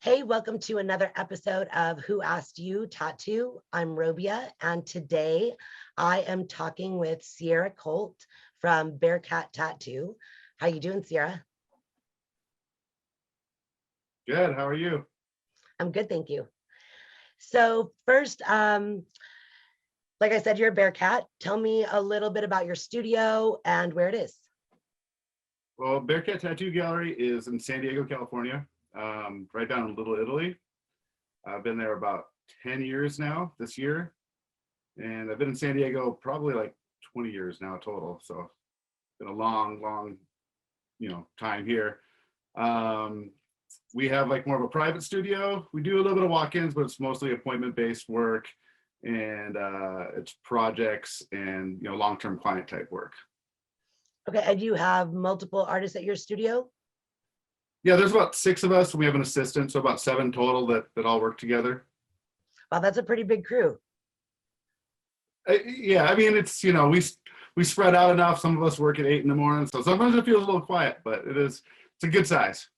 Hey, welcome to another episode of Who Asked You Tattoo. I'm Robia, and today I am talking with Sierra Colt from Bearcat Tattoo. How you doing, Sierra? Good. How are you? I'm good, thank you. So first, like I said, you're a Bearcat. Tell me a little bit about your studio and where it is. Well, Bearcat Tattoo Gallery is in San Diego, California, right down in Little Italy. I've been there about 10 years now this year, and I've been in San Diego probably like 20 years now total. So it's been a long, time here. We have like more of a private studio. We do a little bit of walk-ins, but it's mostly appointment-based work, and it's projects and long-term client type work. Okay, and you have multiple artists at your studio? Yeah, there's about 6 of us. We have an assistant, so about 7 total that all work together. Wow, that's a pretty big crew. Yeah, I mean, it's we spread out enough. Some of us work at 8 in the morning, so sometimes it feels a little quiet, but it's a good size,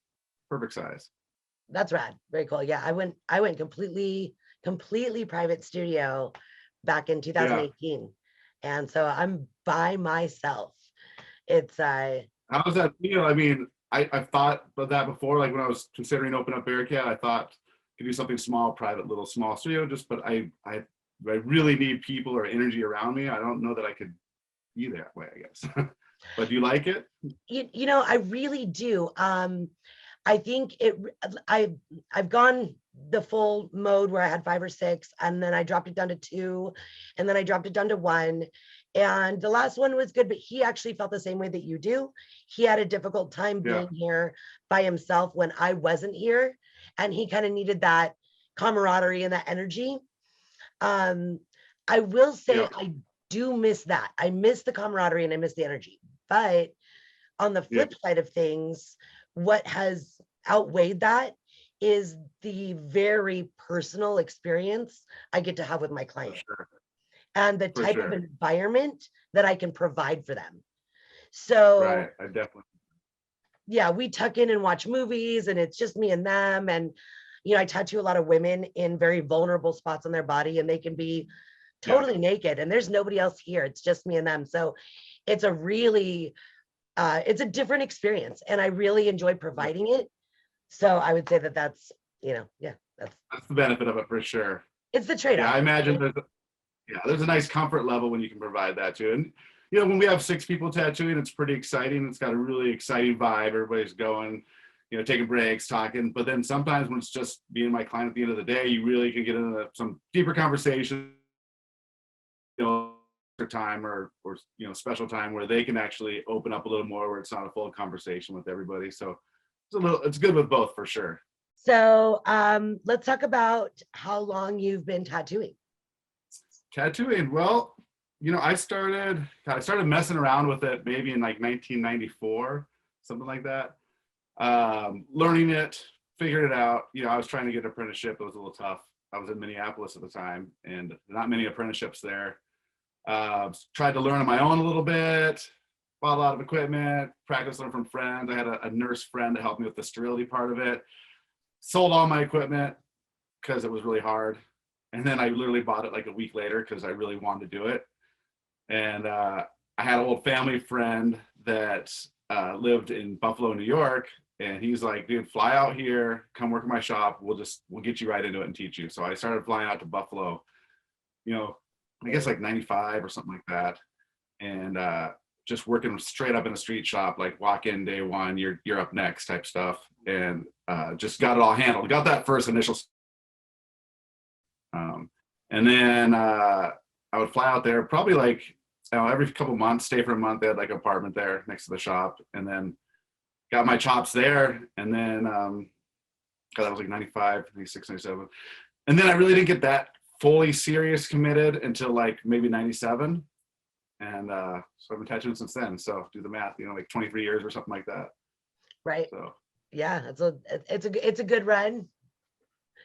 perfect size. That's rad. Very cool. Yeah, I went completely private studio back in Yeah. 2018. And so I'm by myself. It's How does that feel? I mean, I've thought of that before. Like when I was considering opening up Bearcat, I thought I could do something small, private, little small studio. But I really need people or energy around me. I don't know that I could be that way, I guess. But do you like it? I really do. I think I've gone the full mode where I had 5 or 6, and then I dropped it down to 2, and then I dropped it down to 1. And the last one was good, but he actually felt the same way that you do. He had a difficult time Yeah. being here by himself when I wasn't here, and he kind of needed that camaraderie and that energy. I will say Yeah. I do miss that. I miss the camaraderie and I miss the energy. But on the Yeah. flip side of things, what has outweighed that is the very personal experience I get to have with my For client sure. and the For type of sure. environment that I can provide for them. So Right. I definitely. yeah, we tuck in and watch movies and it's just me and them. And, I tattoo a lot of women in very vulnerable spots on their body and they can be Yeah. totally naked and there's nobody else here. It's just me and them. So it's a really, it's a different experience and I really enjoy Yeah. providing it. So I would say that that's, yeah, That's the benefit of it for sure. it's the Yeah, trade-off. I imagine there's a nice comfort level when you can provide that too. And when we have 6 people tattooing, it's pretty exciting. It's got a really exciting vibe. Everybody's going, taking breaks, talking. But then sometimes when it's just me and my client at the end of the day, you really can get into some deeper conversation, time or special time where they can actually open up a little more, where it's not a full conversation with everybody. So it's good with both for sure. So let's talk about how long you've been tattooing. Tattooing, well, I started messing around with it maybe in like 1994, something like that. Learning it, figured it out. I was trying to get an apprenticeship. It was a little tough. I was in Minneapolis at the time and not many apprenticeships there. Tried to learn on my own a little bit, bought a lot of equipment, practiced learned from friends. I had a nurse friend to help me with the sterility part of it. Sold all my equipment because it was really hard. And then I literally bought it like a week later because I really wanted to do it. And I had an old family friend that lived in Buffalo, New York. And he's like, dude, fly out here, come work in my shop. We'll get you right into it and teach you. So I started flying out to Buffalo, I guess like 95 or something like that. And just working straight up in a street shop, like walk in day one, you're up next type stuff. And just got it all handled. Got that first initial. And then I would fly out there probably like every couple months, stay for a month. They had like an apartment there next to the shop, and then got my chops there. And then that was like 95, 96, 97. And then I really didn't get that fully serious committed until like maybe 97. And so I've been tattooing since then. So do the math, like 23 years or something like that. Right. So Yeah, it's a good run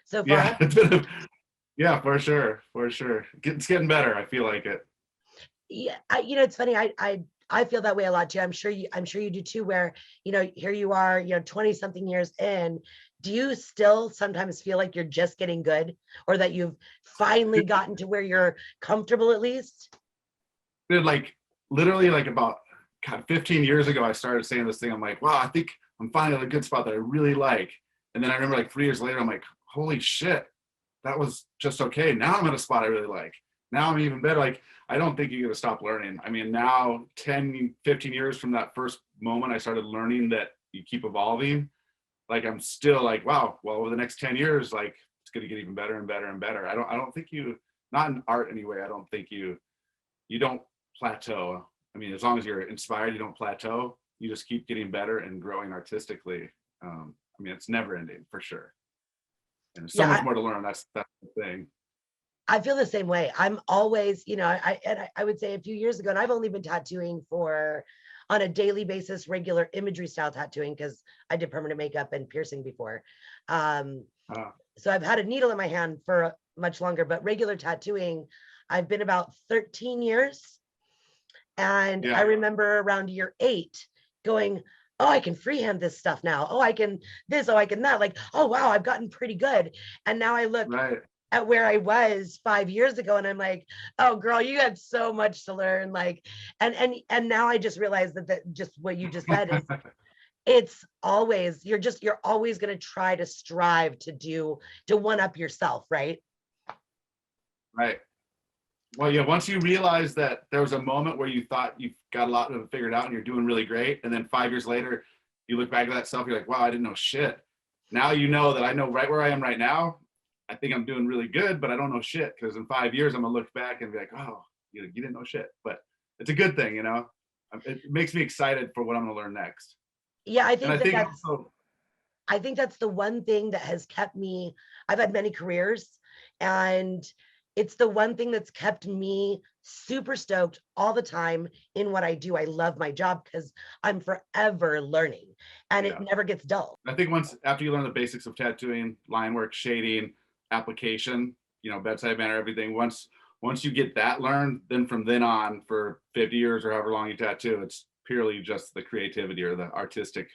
so yeah, far. yeah, for sure, it's getting better. I feel like it. Yeah, it's funny. I feel that way a lot too. I'm sure you do too, where, here you are, 20 something years in, do you still sometimes feel like you're just getting good, or that you've finally gotten to where you're comfortable at least? Dude, like literally like about 15 years ago, I started saying this thing. I'm like, wow, I think I'm finally at a good spot that I really like. And then I remember like 3 years later, I'm like, holy shit, that was just okay. Now I'm at a spot I really like. Now I'm even better. Like, I don't think you're going to stop learning. I mean, now 10, 15 years from that first moment I started learning that you keep evolving, like I'm still like, wow, well, over the next 10 years, like it's going to get even better and better and better. I don't think you, not in art anyway, I don't think you don't plateau. I mean, as long as you're inspired, you don't plateau. You just keep getting better and growing artistically. I mean, it's never ending for sure. And there's so Yeah, much more to learn. That's the thing. I feel the same way. I'm always, I would say a few years ago, and I've only been tattooing for on a daily basis, regular imagery style tattooing, because I did permanent makeup and piercing before. Um, Uh, so I've had a needle in my hand for much longer, but regular tattooing, I've been about 13 years. And I yeah, remember around year 8 going, oh, I can freehand this stuff now. Oh, I can this, oh, I can that. Like, oh, wow, I've gotten pretty good. And now I look right. at where I was 5 years ago, and I'm like, oh girl, you had so much to learn. Like, and now I just realized that just what you just said is it's always, you're always going to try to strive to one up yourself, right? Right. Well, yeah, once you realize that there was a moment where you thought you've got a lot of it figured out and you're doing really great, and then 5 years later, you look back at that stuff, you're like, wow, I didn't know shit. Now you know that I know right where I am right now. I think I'm doing really good, but I don't know shit, because in 5 years, I'm gonna look back and be like, oh, you didn't know shit. But it's a good thing, you know? It makes me excited for what I'm gonna learn next. Yeah, I And I think that think that's also, I think that's the one thing that has kept me. I've had many careers, and it's the one thing that's kept me super stoked all the time in what I do. I love my job because I'm forever learning, and it yeah, never gets dull. I think once after you learn the basics of tattooing, line work, shading, application, bedside manner, everything. Once you get that learned, then from then on for 50 years or however long you tattoo, it's purely just the creativity or the artistic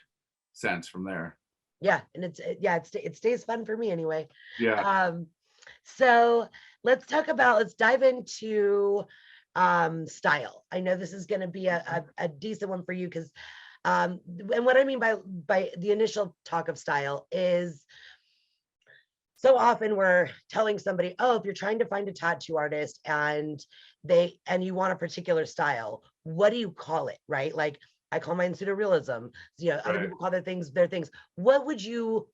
sense from there. Yeah, and it stays fun for me anyway. Yeah, Um, so let's dive into style. I know this is going to be a decent one for you because and what I mean by the initial talk of style is so often we're telling somebody, oh, if you're trying to find a tattoo artist and you want a particular style, what do you call it? Right? Like I call mine pseudorealism. Other right. people call their things. What would you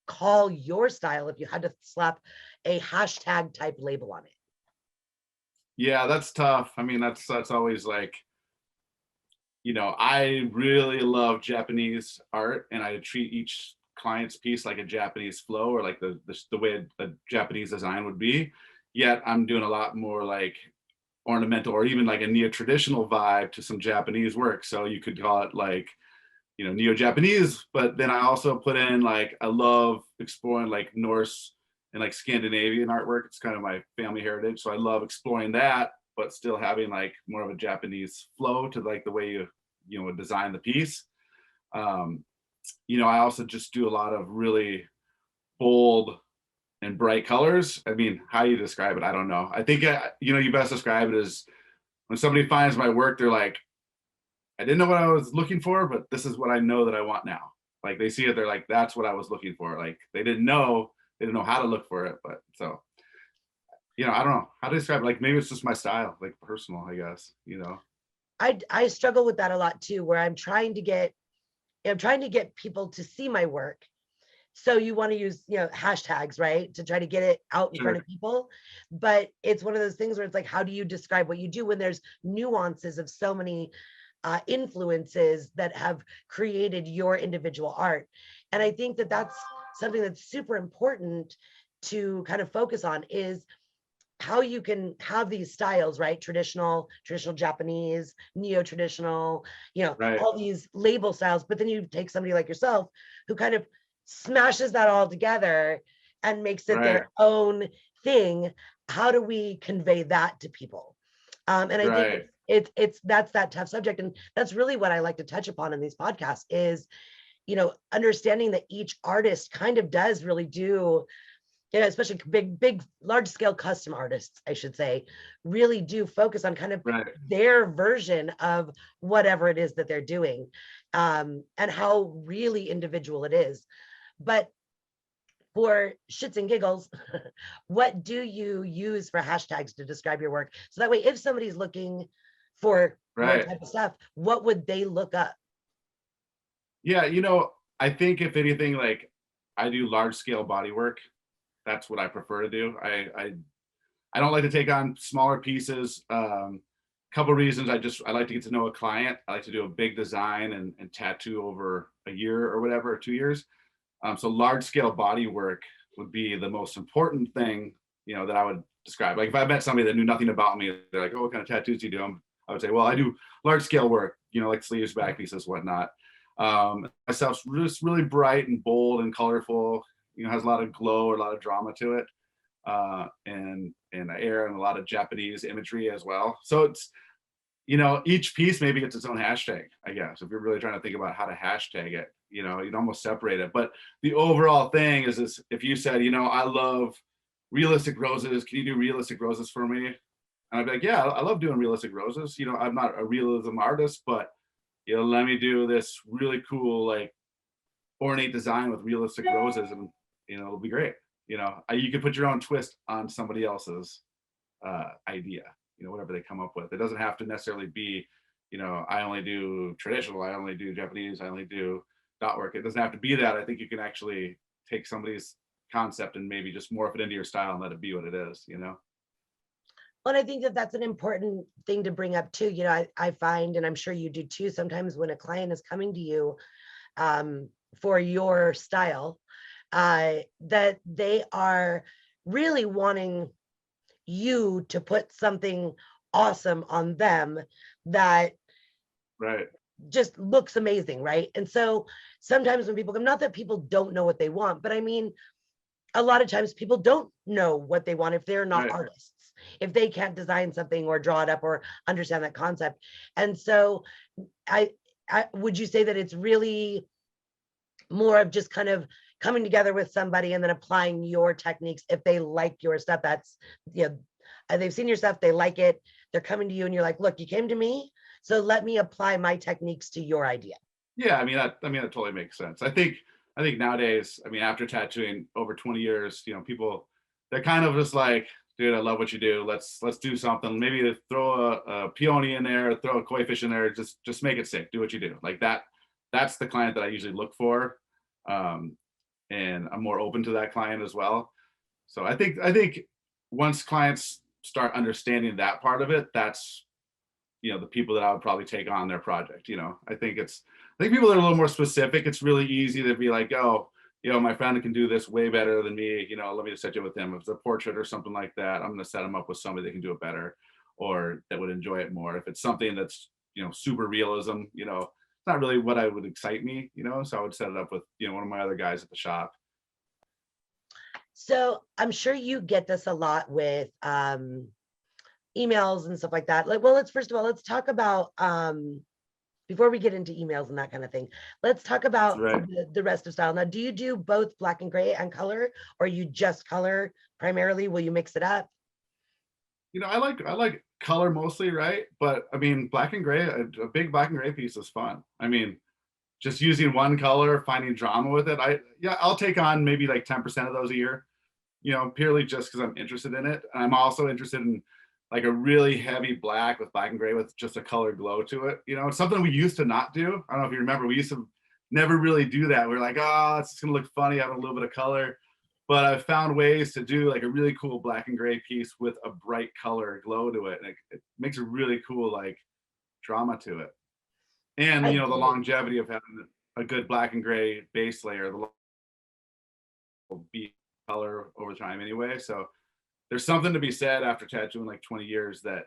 call your style if you had to slap a hashtag type label on it? Yeah, that's tough. I mean, that's always like, I really love Japanese art, and I treat each client's piece like a Japanese flow, or like the way a Japanese design would be. Yet I'm doing a lot more like ornamental or even like a neo-traditional vibe to some Japanese work. So you could call it like, neo-Japanese, but then I also put in like, I love exploring like Norse and like Scandinavian artwork. It's kind of my family heritage. So I love exploring that, but still having like more of a Japanese flow to like the way you would design the piece. Um, I also just do a lot of really bold and bright colors. I mean, how you describe it, I don't know. I think, you best describe it as when somebody finds my work, they're like, I didn't know what I was looking for, but this is what I know that I want now. Like they see it, they're like, that's what I was looking for. Like they didn't know how to look for it. But so, I don't know how to describe it. Like maybe it's just my style, like personal, I guess. I struggle with that a lot too, where I'm trying to get people to see my work. So you want to use, hashtags, right? To try to get it out in front Sure. of people. But it's one of those things where it's like, how do you describe what you do when there's nuances of so many influences that have created your individual art? And I think that that's something that's super important to kind of focus on is how you can have these styles, right? Traditional Japanese, neo-traditional, Right. all these label styles. But then you take somebody like yourself who kind of smashes that all together and makes it Right. their own thing. How do we convey that to people? And I think Right. it's that's that tough subject. And that's really what I like to touch upon in these podcasts is understanding that each artist kind of does really do, especially big, large scale custom artists, I should say, really do focus on kind of Right. their version of whatever it is that they're doing, and how really individual it is. But for shits and giggles, what do you use for hashtags to describe your work? So that way, if somebody's looking for your Right. type of stuff, what would they look up? Yeah, I think if anything, like I do large scale body work. That's what I prefer to do. I don't like to take on smaller pieces. Couple reasons. I like to get to know a client. I like to do a big design and tattoo over a year or whatever, or 2 years. So large scale body work would be the most important thing, that I would describe. Like if I met somebody that knew nothing about me, they're like, "Oh, what kind of tattoos do you do?" I would say, "Well, I do large scale work, like sleeves, back pieces, whatnot." My stuff's just really bright and bold and colorful. Has a lot of glow, or a lot of drama to it, and air, and a lot of Japanese imagery as well. So it's each piece maybe gets its own hashtag, I guess. If you're really trying to think about how to hashtag it, you'd almost separate it. But the overall thing is if you said, I love realistic roses, can you do realistic roses for me? And I'd be like, yeah, I love doing realistic roses. I'm not a realism artist, but let me do this really cool, like ornate design with realistic roses, and it'll be great. You can put your own twist on somebody else's idea, whatever they come up with. It doesn't have to necessarily be, I only do traditional, I only do Japanese, I only do dot work. It doesn't have to be that. I think you can actually take somebody's concept and maybe just morph it into your style and let it be what it is. Well, I think that that's an important thing to bring up too. I find, and I'm sure you do too, sometimes when a client is coming to you for your style, that they are really wanting you to put something awesome on them that Right. just looks amazing, right? And so sometimes when people come, not that people don't know what they want, but I mean, a lot of times people don't know what they want if they're not Right. artists, if they can't design something or draw it up or understand that concept. And so I, I would you say that it's really more of just kind of coming together with somebody and then applying your techniques if they like your stuff? That's, they've seen your stuff, they like it, they're coming to you and you're like, look, you came to me, so let me apply my techniques to your idea. Yeah, that totally makes sense. I think nowadays, after tattooing over 20 years, people, they're kind of just like, dude, I love what you do. Let's do something. Maybe throw a peony in there, throw a koi fish in there. Just make it sick. Do what you do. Like that. That's the client that I usually look for, and I'm more open to that client as well. So I think once clients start understanding that part of it, that's the people that I would probably take on their project. I think people that are a little more specific, it's really easy to be like, oh, my friend can do this way better than me. Let me just set you with him. If it's a portrait or something like that, I'm going to set him up with somebody that can do it better, or that would enjoy it more. If it's something that's super realism, it's not really what I would excite me. So I would set it up with one of my other guys at the shop. So I'm sure you get this a lot with emails and stuff like that. Like, well, first of all, let's talk about before we get into emails and that kind of thing, let's talk about Right. the rest of style. Now, do you do both black and gray and color, or you just color primarily? Will you mix it up? I like color mostly, right? But black and gray, a big black and gray piece is fun. Just using one color, finding drama with it. I'll take on maybe like 10% of those a year, purely just because I'm interested in it. And I'm also interested in like a really heavy black with black and gray with just a color glow to it. It's something we used to not do. I don't know if you remember, we used to never really do that. We're like, oh, it's just gonna look funny having a little bit of color. But I've found ways to do like a really cool black and gray piece with a bright color glow to it. And it makes a really cool like drama to it. And I the get it. longevity of having a good black and gray base layer, the will be color over time anyway. So there's something to be said after tattooing like 20 years that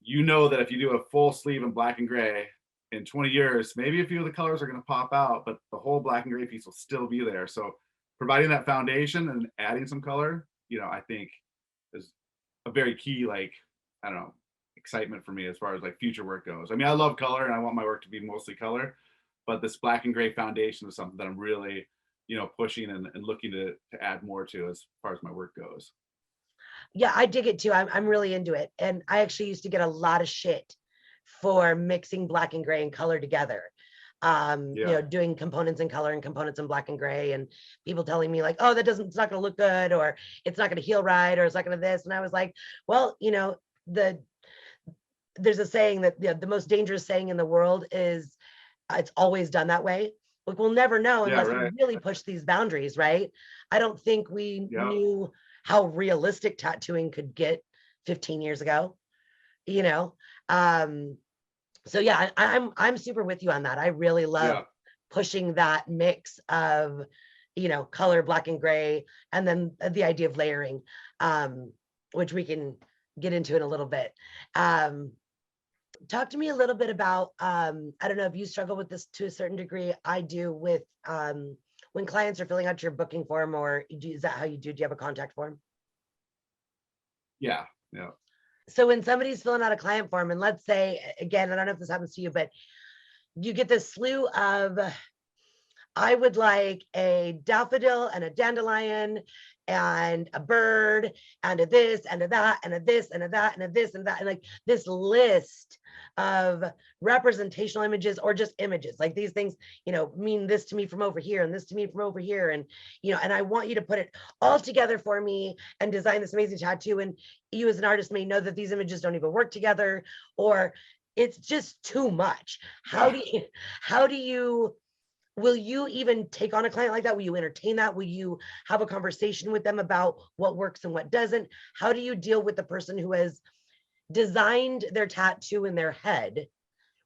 that if you do a full sleeve in black and gray in 20 years, maybe a few of the colors are going to pop out, but the whole black and gray piece will still be there. So providing that foundation and adding some color, I think is a very key, like, I don't know, excitement for me as far as like future work goes. I love color and I want my work to be mostly color, but this black and gray foundation is something that I'm really, pushing and looking to add more to as far as my work goes. Yeah, I dig it too. I'm really into it. And I actually used to get a lot of shit for mixing black and gray and color together. Yeah. Doing components in color and components in black and gray, and people telling me like, oh, it's not gonna look good, or it's not gonna heal right, or it's not gonna this. And I was like, well, there's a saying that the most dangerous saying in the world is it's always done that way. Like we'll never know Yeah. unless we Right. really push these boundaries, right? I don't think we Yeah. knew how realistic tattooing could get 15 years ago, you know. So yeah, I'm super with you on that. I really love Yeah. pushing that mix of color, black and gray, and then the idea of layering, which we can get into in a little bit. Talk to me a little bit about, I don't know if you struggle with this to a certain degree. I do with when clients are filling out your booking form, or is that how you do? Do you have a contact form? Yeah. Yeah. So when somebody's filling out a client form, and let's say, again, I don't know if this happens to you, but you get this slew of, I would like a daffodil and a dandelion and a bird and a this and a that and a this and a that and a this and that, and like this list of representational images, or just images, like these things mean this to me from over here and this to me from over here, and and I want you to put it all together for me and design this amazing tattoo. And you as an artist may know that these images don't even work together, or it's just too much. How do you will you even take on a client like that? Will you entertain that? Will you have a conversation with them about what works and what doesn't? How do you deal with the person who has designed their tattoo in their head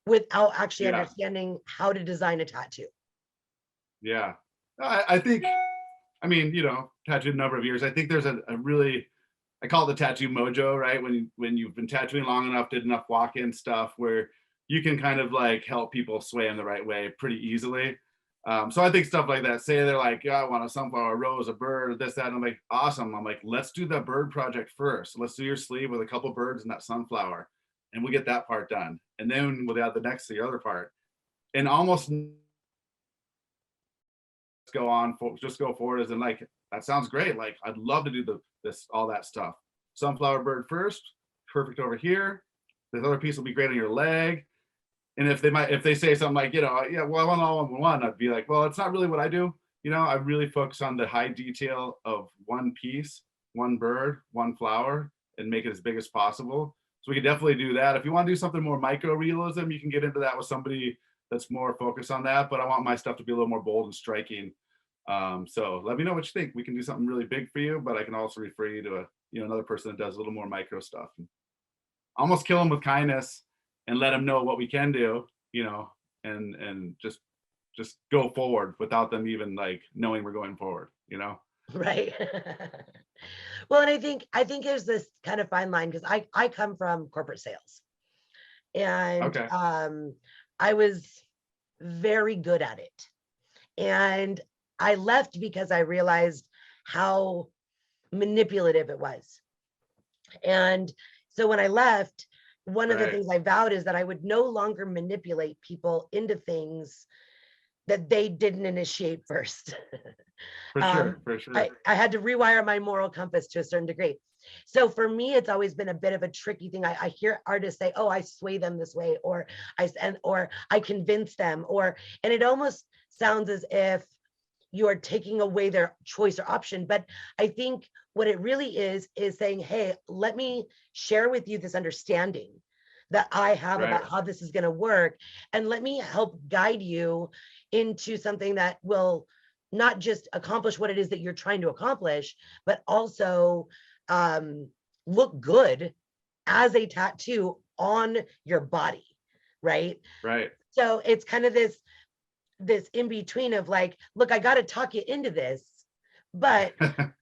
without actually Yeah. understanding how to design a tattoo? Yeah. I think, I mean, tattooed a number of years. I think there's a really, I call it the tattoo mojo, right? When you've been tattooing long enough, did enough walk-in stuff where you can kind of like help people sway in the right way pretty easily. So I think stuff like that. Say they're like, yeah, I want a sunflower, a rose, a bird, or this, that. And I'm like, awesome. I'm like, let's do the bird project first. Let's do your sleeve with a couple birds and that sunflower, and we'll get that part done. And then we'll add the other part. And almost just go forward as in like, that sounds great. Like, I'd love to do all that stuff. Sunflower bird first, perfect over here. This other piece will be great on your leg. And if they say something like, yeah, well, I want all in one, I'd be like, well, it's not really what I do. I really focus on the high detail of one piece, one bird, one flower, and make it as big as possible. So we can definitely do that. If you want to do something more micro realism, you can get into that with somebody that's more focused on that. But I want my stuff to be a little more bold and striking. So let me know what you think. We can do something really big for you, but I can also refer you to another person that does a little more micro stuff. Almost kill them with kindness and let them know what we can do, and just go forward without them even like knowing we're going forward, Right. Well, and I think there's this kind of fine line, because I come from corporate sales, and Okay. I was very good at it, and I left because I realized how manipulative it was. And so when I left, one of the Right. things I vowed is that I would no longer manipulate people into things that they didn't initiate first. For sure. For sure. I had to rewire my moral compass to a certain degree. So for me, it's always been a bit of a tricky thing. I hear artists say, "Oh, I sway them this way," or I convince them," and it almost sounds as if you are taking away their choice or option. But I think what it really is saying, hey, let me share with you this understanding that I have Right. about how this is going to work. And let me help guide you into something that will not just accomplish what it is that you're trying to accomplish, but also look good as a tattoo on your body. Right. Right. So it's kind of this in between of like, look, I got to talk you into this, but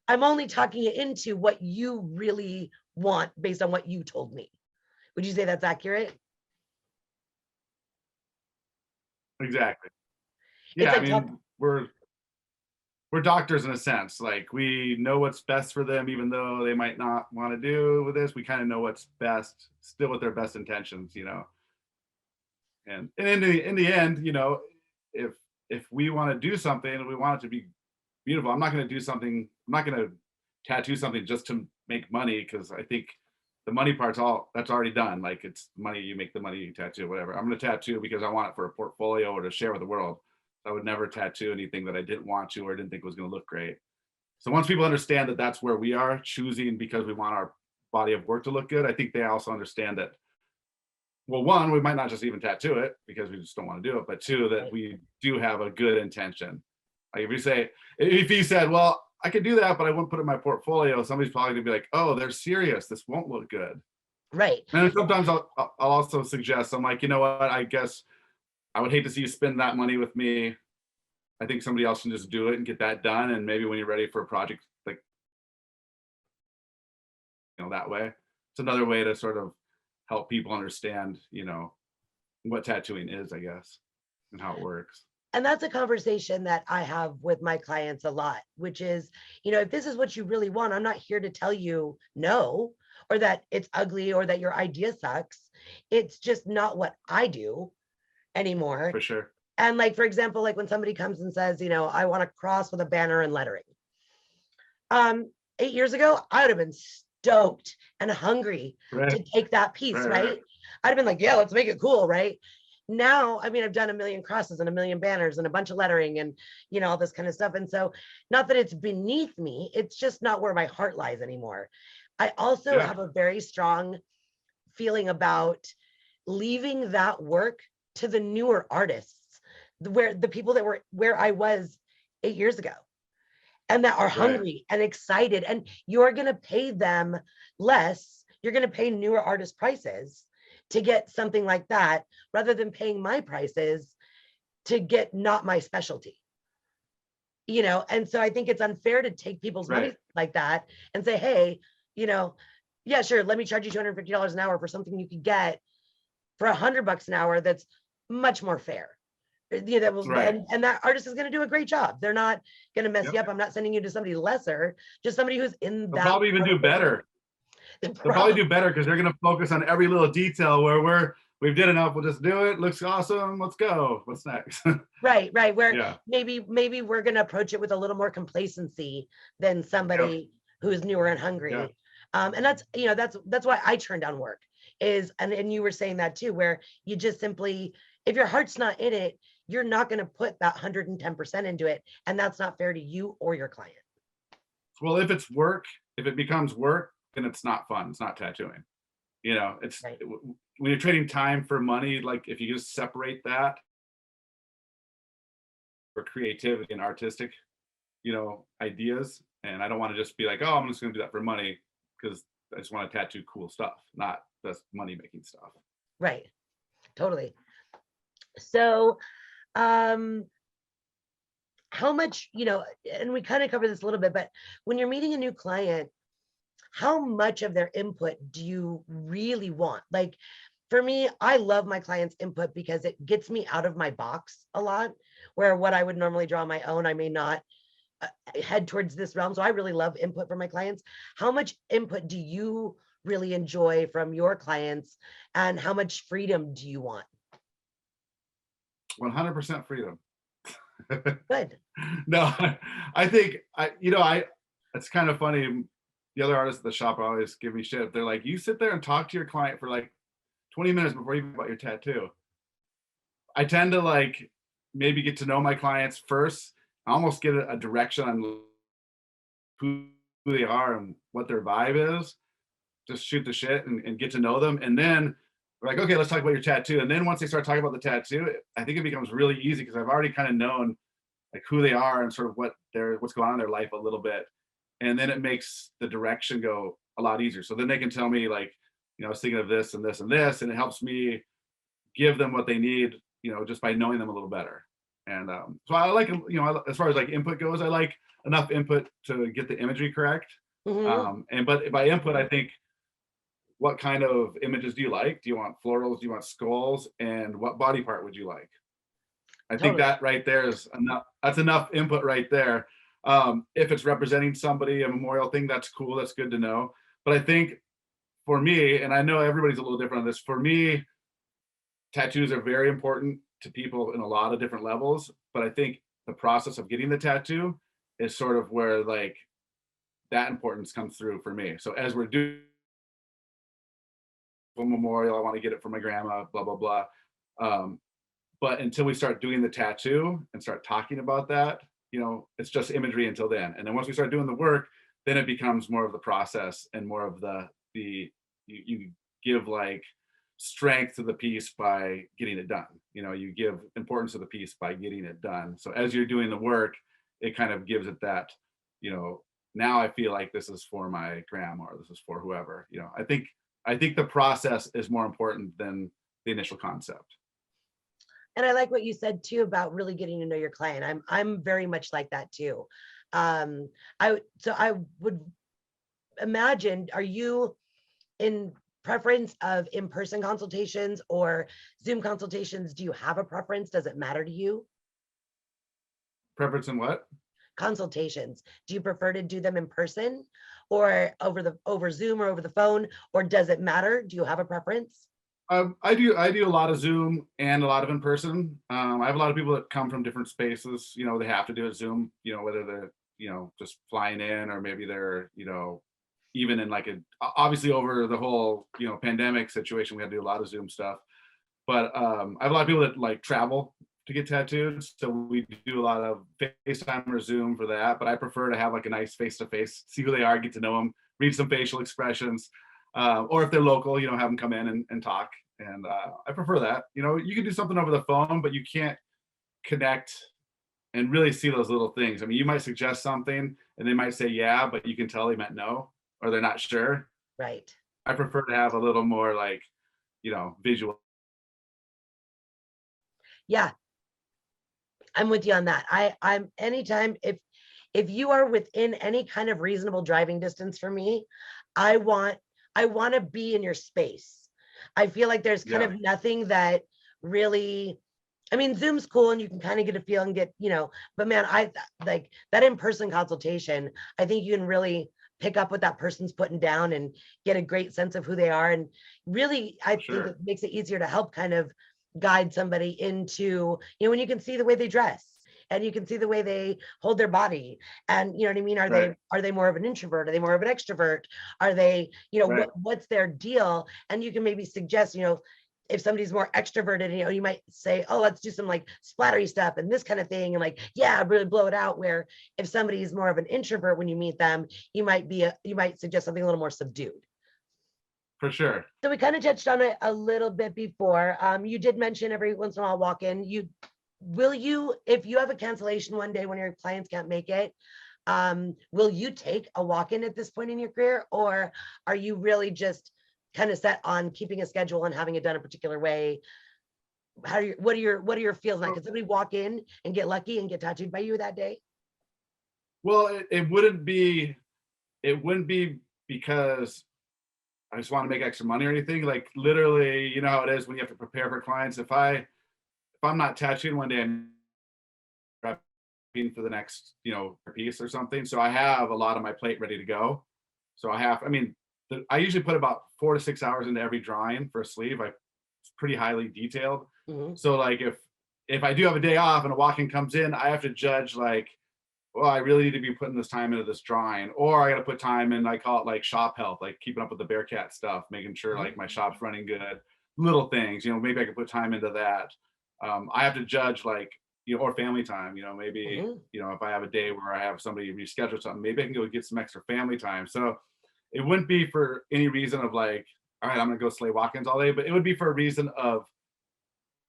I'm only talking you into what you really want based on what you told me. Would you say that's accurate? Exactly. It's Yeah. I like mean, we're doctors in a sense. Like, we know what's best for them, even though they might not want to do with this. We kind of know what's best, still with their best intentions, and in the end, if we want to do something and we want it to be beautiful, I'm not going to tattoo something just to make money, because I think the money part's that's already done. Like, it's money, you make the money, you tattoo, whatever. I'm going to tattoo because I want it for a portfolio or to share with the world. I would never tattoo anything that I didn't want to or didn't think was going to look great. So once people understand that that's where we are choosing because we want our body of work to look good, I think they also understand that, well, one, we might not just even tattoo it because we just don't want to do it, but two, that we do have a good intention. Like, if you said, well, I could do that, but I won't put it in my portfolio, somebody's probably gonna be like, oh, they're serious, this won't look good. Right. And sometimes I'll also suggest, I'm like, you know what, I guess I would hate to see you spend that money with me. I think somebody else can just do it and get that done. And maybe when you're ready for a project, like, that way, it's another way to sort of help people understand, what tattooing is, I guess, and how it works. And that's a conversation that I have with my clients a lot, which is, if this is what you really want, I'm not here to tell you no, or that it's ugly, or that your idea sucks. It's just not what I do anymore. For sure. And like, for example, like when somebody comes and says, I want a cross with a banner and lettering. 8 years ago, I would have been stoked and hungry to take that piece, right? I'd have been like, yeah, let's make it cool, right? Now, I mean, I've done 1 million crosses and 1 million banners and a bunch of lettering and, all this kind of stuff. And so, not that it's beneath me, it's just not where my heart lies anymore. I also have a very strong feeling about leaving that work to the newer artists, where the people that were where I was 8 years ago, and that are hungry and excited, and you're going to pay them less. You're going to pay newer artist prices to get something like that, rather than paying my prices to get not my specialty. And so I think it's unfair to take people's money like that and say, hey, yeah, sure, let me charge you $250 an hour for something you could get for $100 an hour that's much more fair. And that artist is going to do a great job. They're not going to mess you up. I'm not sending you to somebody lesser, just somebody who's in that. They'll probably even do better. They'll probably do better because they're going to focus on every little detail, where we've did enough, we'll just do it. Looks awesome. Let's go. What's next? Right. Where maybe we're going to approach it with a little more complacency than somebody who's newer and hungry. And that's why I turn down work and you were saying that too, where you just simply, if your heart's not in it, you're not going to put that 110% into it. And that's not fair to you or your client. Well, if it becomes work, then it's not fun. It's not tattooing. It's when you're trading time for money, like if you just separate that for creativity and artistic, ideas. And I don't want to just be like, oh, I'm just going to do that for money, because I just want to tattoo cool stuff, not just money making stuff. Right. Totally. So, how much, and we kind of covered this a little bit, but when you're meeting a new client, how much of their input do you really want? Like, for me, I love my clients' input because it gets me out of my box a lot, where what I would normally draw on my own, I may not head towards this realm. So I really love input from my clients. How much input do you really enjoy from your clients, and how much freedom do you want? 100% freedom. Good. No, I think it's kind of funny. The other artists at the shop always give me shit. They're like, you sit there and talk to your client for like 20 minutes before you go about your tattoo. I tend to maybe get to know my clients first. I almost get a direction on who they are and what their vibe is. Just shoot the shit and get to know them. And then we're like, okay, let's talk about your tattoo. And then once they start talking about the tattoo, I think it becomes really easy because I've already kind of known who they are and sort of what's going on in their life a little bit. And then it makes the direction go a lot easier. So then they can tell me I was thinking of this and this and this, and it helps me give them what they need, just by knowing them a little better. And so I like, as far as input goes, I like enough input to get the imagery correct. Mm-hmm. But by input, I think, what kind of images do you like? Do you want florals? Do you want skulls? And what body part would you like? I think that right there is enough. That's enough input right there. If it's representing somebody, a memorial thing, that's cool. That's good to know. But I think for me, and I know everybody's a little different on this, for me, tattoos are very important. to people in a lot of different levels, but I think the process of getting the tattoo is sort of where like that importance comes through for me. So as we're doing a memorial, I want to get it for my grandma, blah blah blah. Um, but until we start doing the tattoo and start talking about that, it's just imagery until then. And then once we start doing the work, then it becomes more of the process and more of you give like strength to the piece by getting it done. You give importance to the piece by getting it done. So as you're doing the work, it kind of gives it that, you know, now I feel like this is for my grandma or this is for whoever. I think the process is more important than the initial concept. And I like what you said too about really getting to know your client. I'm very much like that too. I would imagine, are you in preference of in-person consultations or Zoom consultations? Do you have a preference? Does it matter to you? Preference in what? Consultations. Do you prefer to do them in person or over Zoom or over the phone, or does it matter? Do you have a preference? I do a lot of Zoom and a lot of in person. I have a lot of people that come from different spaces. They have to do a Zoom. Whether they're just flying in or maybe they're even in like obviously over the whole pandemic situation, we had to do a lot of Zoom stuff. But I have a lot of people that like travel to get tattooed, so we do a lot of FaceTime or Zoom for that. But I prefer to have like a nice face to face, see who they are, get to know them, read some facial expressions. Or if they're local, have them come in and talk. And I prefer that. You can do something over the phone, but you can't connect and really see those little things. I mean, you might suggest something and they might say, yeah, but you can tell they meant no, or they're not sure. Right. I prefer to have a little more like, visual. Yeah, I'm with you on that. I'm anytime if you are within any kind of reasonable driving distance for me, I want to be in your space. I feel like there's kind of nothing that really, I mean, Zoom's cool and you can kind of get a feel and but man, I like that in-person consultation. I think you can really pick up what that person's putting down and get a great sense of who they are. And really, I think it makes it easier to help kind of guide somebody into, when you can see the way they dress and you can see the way they hold their body, and you know what I mean, are they more of an introvert, are they more of an extrovert, are they what's their deal, and you can maybe suggest, if somebody's more extroverted, you might say, oh, let's do some like splattery stuff and this kind of thing, and like, yeah, really blow it out. Where if somebody's more of an introvert, when you meet them, you might suggest something a little more subdued. For sure. So we kind of touched on it a little bit before. You did mention every once in a while walk in. If you have a cancellation one day when your clients can't make it, will you take a walk-in at this point in your career, or are you really just kind of set on keeping a schedule and having it done a particular way? What are your feels like? Could somebody walk in and get lucky and get tattooed by you that day? Well, it wouldn't be because I just want to make extra money or anything. Like literally, you know how it is when you have to prepare for clients. If I'm not tattooing one day, I'm prepping for the next, piece or something. So I have a lot on my plate ready to go. So I usually put about 4 to 6 hours into every drawing for a sleeve. It's pretty highly detailed. Mm-hmm. So like if I do have a day off and a walk-in comes in, I have to judge like, well, I really need to be putting this time into this drawing, or I got to put time in. I call it like shop health, like keeping up with the Bearcat stuff, making sure like my shop's running good, little things, maybe I could put time into that. I have to judge like, or family time, maybe, if I have a day where I have somebody reschedule something, maybe I can go get some extra family time. So it wouldn't be for any reason of like, all right, I'm going to go slay walk-ins all day, but it would be for a reason of,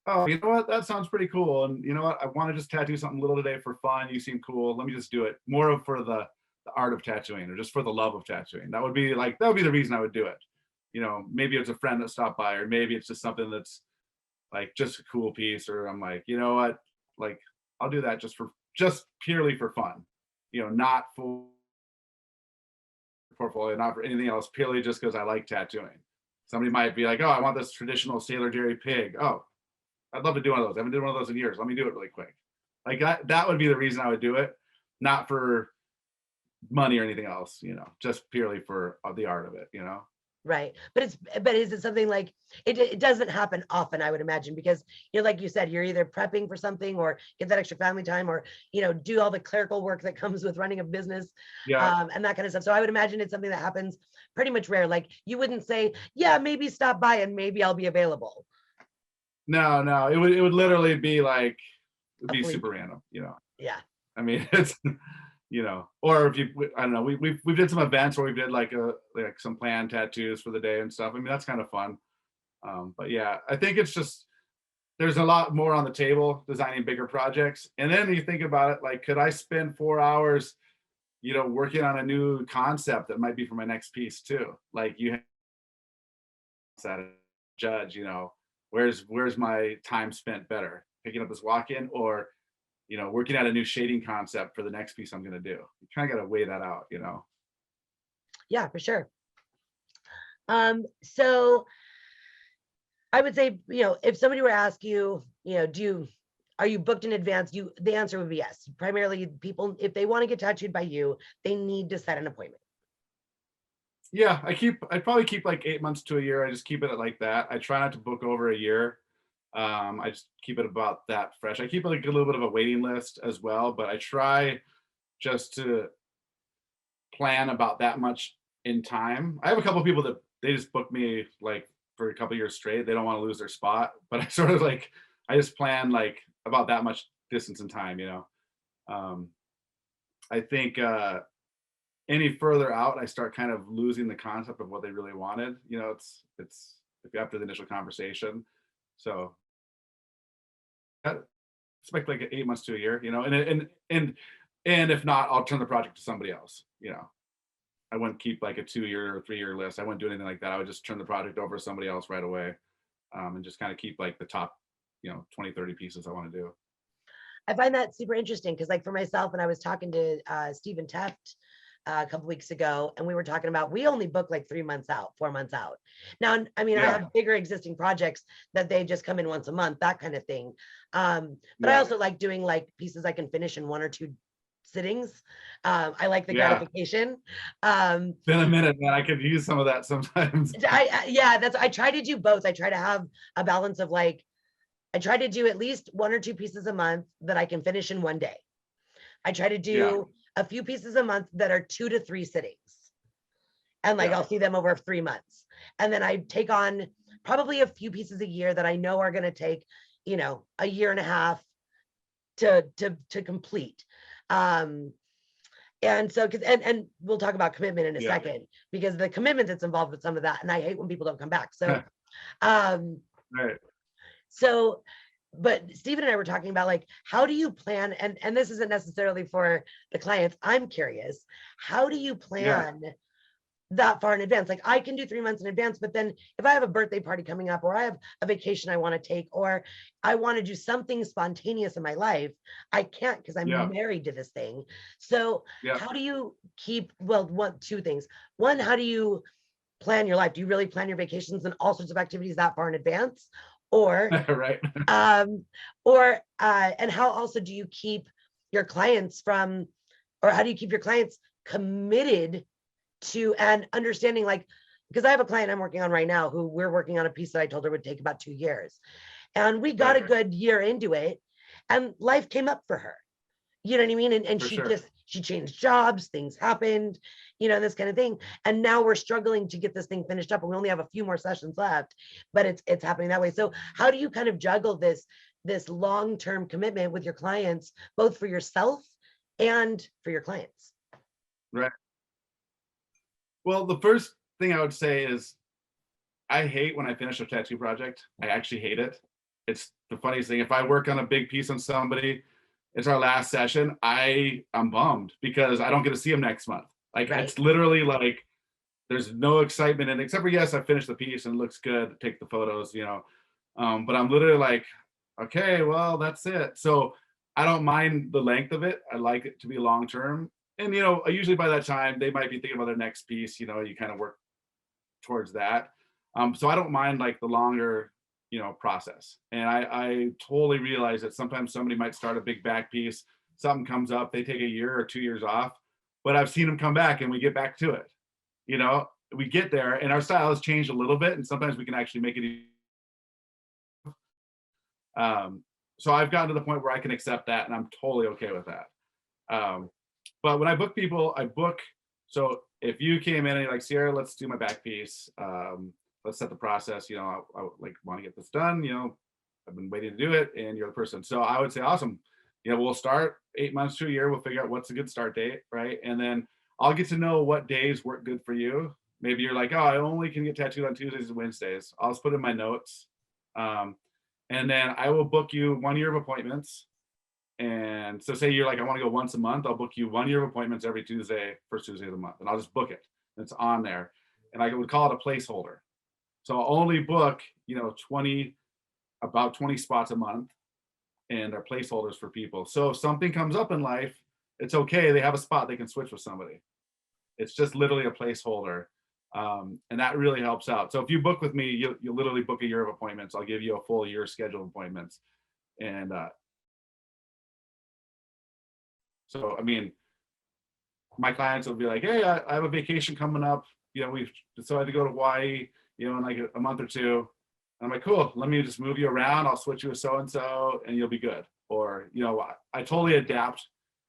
oh, you know what? That sounds pretty cool. And you know what? I want to just tattoo something little today for fun. You seem cool. Let me just do it. More of for the art of tattooing, or just for the love of tattooing. That would be the reason I would do it. Maybe it's a friend that stopped by, or maybe it's just something that's like just a cool piece, or I'm like, you know what? Like, I'll do that just purely for fun. Not for portfolio, not for anything else, purely just because I like tattooing. Somebody might be like, oh, I want this traditional Sailor Jerry pig. Oh, I'd love to do one of those. I haven't done one of those in years. Let me do it really quick. Like that would be the reason I would do it, not for money or anything else, just purely for the art of it. Right. But is it something like it doesn't happen often, I would imagine, because like you said, you're either prepping for something or get that extra family time or do all the clerical work that comes with running a business, Yeah. and that kind of stuff. So I would imagine it's something that happens pretty much rare. Like you wouldn't say, yeah, maybe stop by and maybe I'll be available. No, it would literally be like, it'd A be fleet. super random, Yeah. I mean, it's, or if you, I don't know, we did some events where we did like some planned tattoos for the day and stuff. I mean, that's kind of fun. But yeah, I think it's just, there's a lot more on the table designing bigger projects. And then you think about it, like, could I spend 4 hours, working on a new concept that might be for my next piece too? Like you have to judge, where's my time spent better? Picking up this walk-in or, working out a new shading concept for the next piece I'm going to do. You kind of got to weigh that out. Yeah, for sure. So I would say, if somebody were to ask you, are you booked in advance? The answer would be yes. Primarily people, if they want to get tattooed by you, they need to set an appointment. Yeah, I probably keep like 8 months to a year. I just keep it like that. I try not to book over a year. I just keep it about that fresh. I keep like a little bit of a waiting list as well, but I try just to plan about that much in time. I have a couple of people that they just book me like for a couple of years straight. They don't want to lose their spot, but I sort of like I just plan like about that much distance in time. Um, I think any further out, I start kind of losing the concept of what they really wanted. It's after the initial conversation. So I expect like 8 months to a year, and if not, I'll turn the project to somebody else. I wouldn't keep like a 2-year or 3-year list. I wouldn't do anything like that. I would just turn the project over to somebody else right away, and just kind of keep like the top, 20, 30 pieces I want to do. I find that super interesting because, like, for myself, and I was talking to Stephen Teft a couple weeks ago, and we were talking about we only book like 3 months out, 4 months out. Now, I mean, I Yeah, have bigger existing projects that they just come in once a month, that kind of thing. But I yeah, also like doing like pieces I can finish in 1 or 2 sittings. I like the yeah. gratification. Um, Been a minute, man. I could use some of that sometimes. yeah, I try to do both. I try to have a balance of like I try to do at least 1 or 2 pieces a month that I can finish in 1 day. I try to Yeah, do a few pieces a month that are 2 to 3 sittings. And like yeah, I'll see them over 3 months. And then I take on probably a few pieces a year that I know are going to take, a year and a half to complete. Um, and so, and we'll talk about commitment in a yeah. second, because the commitment that's involved with some of that, and I hate when people don't come back. So, um, Right. so, but Stephen and I were talking about like, how do you plan? And this isn't necessarily for the clients. I'm curious, how do you Yeah, plan that far in advance? Like I can do 3 months in advance, but then if I have a birthday party coming up, or I have a vacation I want to take, or I want to do something spontaneous in my life, I can't because I'm yeah, married to this thing. So yeah. how do you keep, well, 2 things. One, how do you plan your life? Do you really plan your vacations and all sorts of activities that far in advance? Or, Right. and how also do you keep your clients from, or how do you keep your clients committed to and understanding, like, because I have a client I'm working on right now who we're working on a piece that I told her would take about 2 years. And we got a Right. good year into it and life came up for her. You know what I mean? And For she sure. she changed jobs, things happened, this kind of thing. And now we're struggling to get this thing finished up. And we only have a few more sessions left, but it's happening that way. So how do you kind of juggle this long-term commitment with your clients, both for yourself and for your clients? Right. Well, the first thing I would say is I hate when I finish a tattoo project. I actually hate it. It's the funniest thing. If I work on a big piece on somebody, it's our last session, I'm bummed because I don't get to see them next month. Like Right. it's literally like there's no excitement in it, except for yes, I finished the piece and it looks good, take the photos. But I'm literally like, okay, well, that's it. So I don't mind the length of it. I like it to be long term. And usually by that time they might be thinking about their next piece, you kind of work towards that. So I don't mind like the longer, process. And I totally realize that sometimes somebody might start a big back piece, something comes up, they take a year or 2 years off, but I've seen them come back and we get back to it, we get there and our style has changed a little bit, and sometimes we can actually make it. So I've gotten to the point where I can accept that, and I'm totally okay with that. But when I book people, I book. So if you came in and you're like, Sierra, let's do my back piece. Let's set the process. You know, I like want to get this done. You know, I've been waiting to do it, and you're the person. So I would say, awesome. You know, we'll start 8 months to a year. We'll figure out what's a good start date, right? And then I'll get to know what days work good for you. Maybe you're like, oh, I only can get tattooed on Tuesdays and Wednesdays. I'll just put in my notes. And then I will book you 1 year of appointments. And so say you're like, I want to go once a month, I'll book you 1 year of appointments every Tuesday, first Tuesday of the month. And I'll just book it. It's on there. And I would call it a placeholder. So I'll only book, you know, about 20 spots a month, and they're placeholders for people. So if something comes up in life, it's okay. They have a spot, they can switch with somebody. It's just literally a placeholder. And that really helps out. So if you book with me, you literally book a year of appointments. I'll give you a full year schedule of appointments. And so, I mean, my clients will be like, hey, I have a vacation coming up. You know, we've decided to go to Hawaii, you know, in like a month or two. I'm like, cool, let me just move you around. I'll switch you with so-and-so and you'll be good. Or, you know, I totally adapt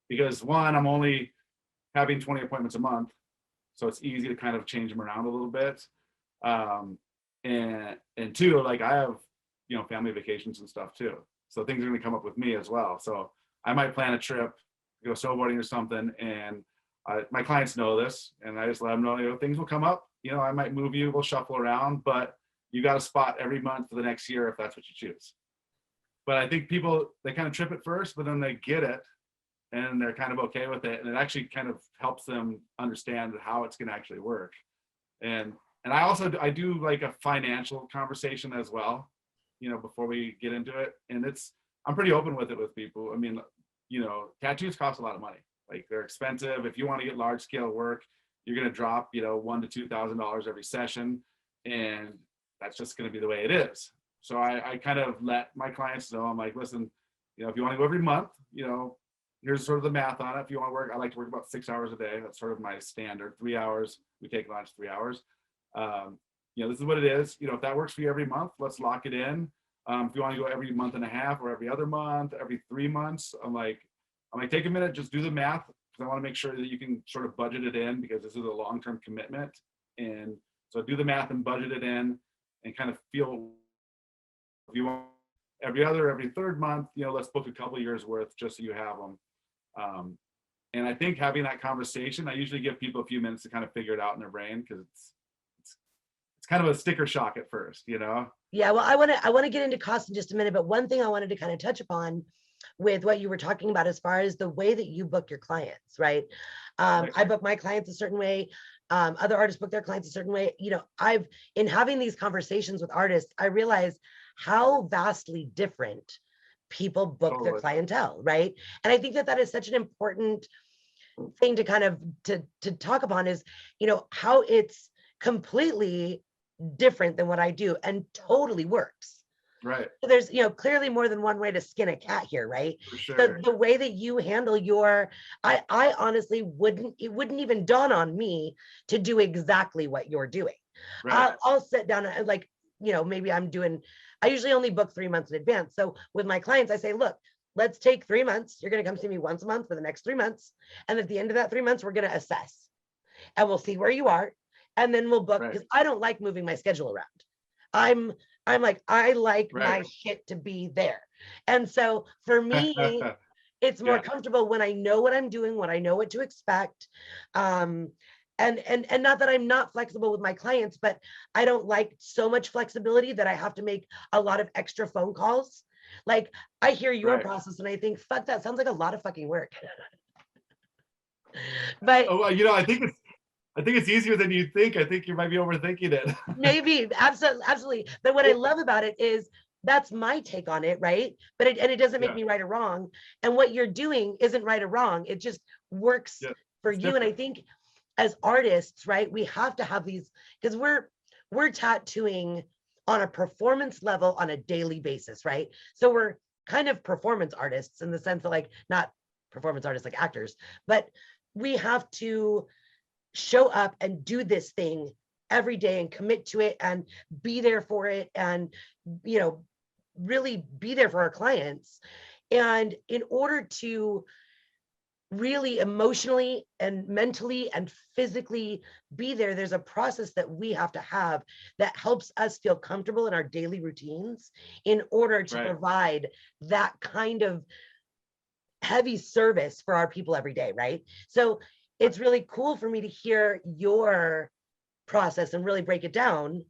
because one, I'm only having 20 appointments a month. So it's easy to kind of change them around a little bit. And two, like I have, you know, family vacations and stuff too. So things are gonna come up with me as well. So I might plan a trip, go snowboarding or something. And my clients know this, and I just let them know, you know, things will come up. You know, I might move you, we'll shuffle around, but you got a spot every month for the next year if that's what you choose. But I think people, they kind of trip at first, but then they get it and they're kind of okay with it. And it actually kind of helps them understand how it's going to actually work. And I do like a financial conversation as well, you know, before we get into it. And I'm pretty open with it with people. I mean, you know, tattoos cost a lot of money. Like they're expensive. If you want to get large scale work, you're going to drop, you know, $1,000 to $2,000 every session. And that's just going to be the way it is. So I kind of let my clients know, I'm like, listen, you know, if you want to go every month, you know, here's sort of the math on it. If you want to work, I like to work about 6 hours a day. That's sort of my standard. 3 hours, we take lunch, 3 hours. You know, this is what it is. You know, if that works for you every month, let's lock it in. If you want to go every month and a half or every other month, every 3 months, I'm like, take a minute, just do the math, because I want to make sure that you can sort of budget it in, because this is a long-term commitment. And so do the math and budget it in and kind of feel, if you want every third month, you know, let's book a couple of years worth just so you have them. And I think having that conversation, I usually give people a few minutes to kind of figure it out in their brain, because it's kind of a sticker shock at first, you know? Yeah, well, I want to get into cost in just a minute, but one thing I wanted to kind of touch upon with what you were talking about as far as the way that you book your clients, right? I book my clients a certain way. Other artists book their clients a certain way. You know, in having these conversations with artists, I realize how vastly different people book their clientele, right? And I think that is such an important thing to kind of to talk upon, is, you know, how it's completely different than what I do and totally works. Right. So there's, you know, clearly more than one way to skin a cat here, right? For sure. So the way that you handle I honestly it wouldn't even dawn on me to do exactly what you're doing. Right. I'll sit down and, like, you know, maybe I usually only book 3 months in advance. So with my clients, I say, look, let's take 3 months. You're going to come see me once a month for the next 3 months. And at the end of that 3 months, we're going to assess and we'll see where you are. And then we'll book, because I don't like moving my schedule around. I'm like, I like my shit to be there. And so for me, it's more comfortable when I know what I'm doing, when I know what to expect. And not that I'm not flexible with my clients, but I don't like so much flexibility that I have to make a lot of extra phone calls. Like, I hear your process and I think, fuck, that sounds like a lot of fucking work. But you know, I think it's easier than you think. I think you might be overthinking it. Maybe, absolutely. But what I love about it is that's my take on it, right? But it doesn't make me right or wrong. And what you're doing isn't right or wrong. It just works for you. And I think as artists, right, we have to have these, because we're tattooing on a performance level on a daily basis, right? So we're kind of performance artists in the sense that, like, not performance artists like actors, but we have to show up and do this thing every day and commit to it and be there for it and, you know, really be there for our clients. And in order to really emotionally and mentally and physically be there, there's a process that we have to have that helps us feel comfortable in our daily routines in order to Right. provide that kind of heavy service for our people every day, right? So it's really cool for me to hear your process and really break it down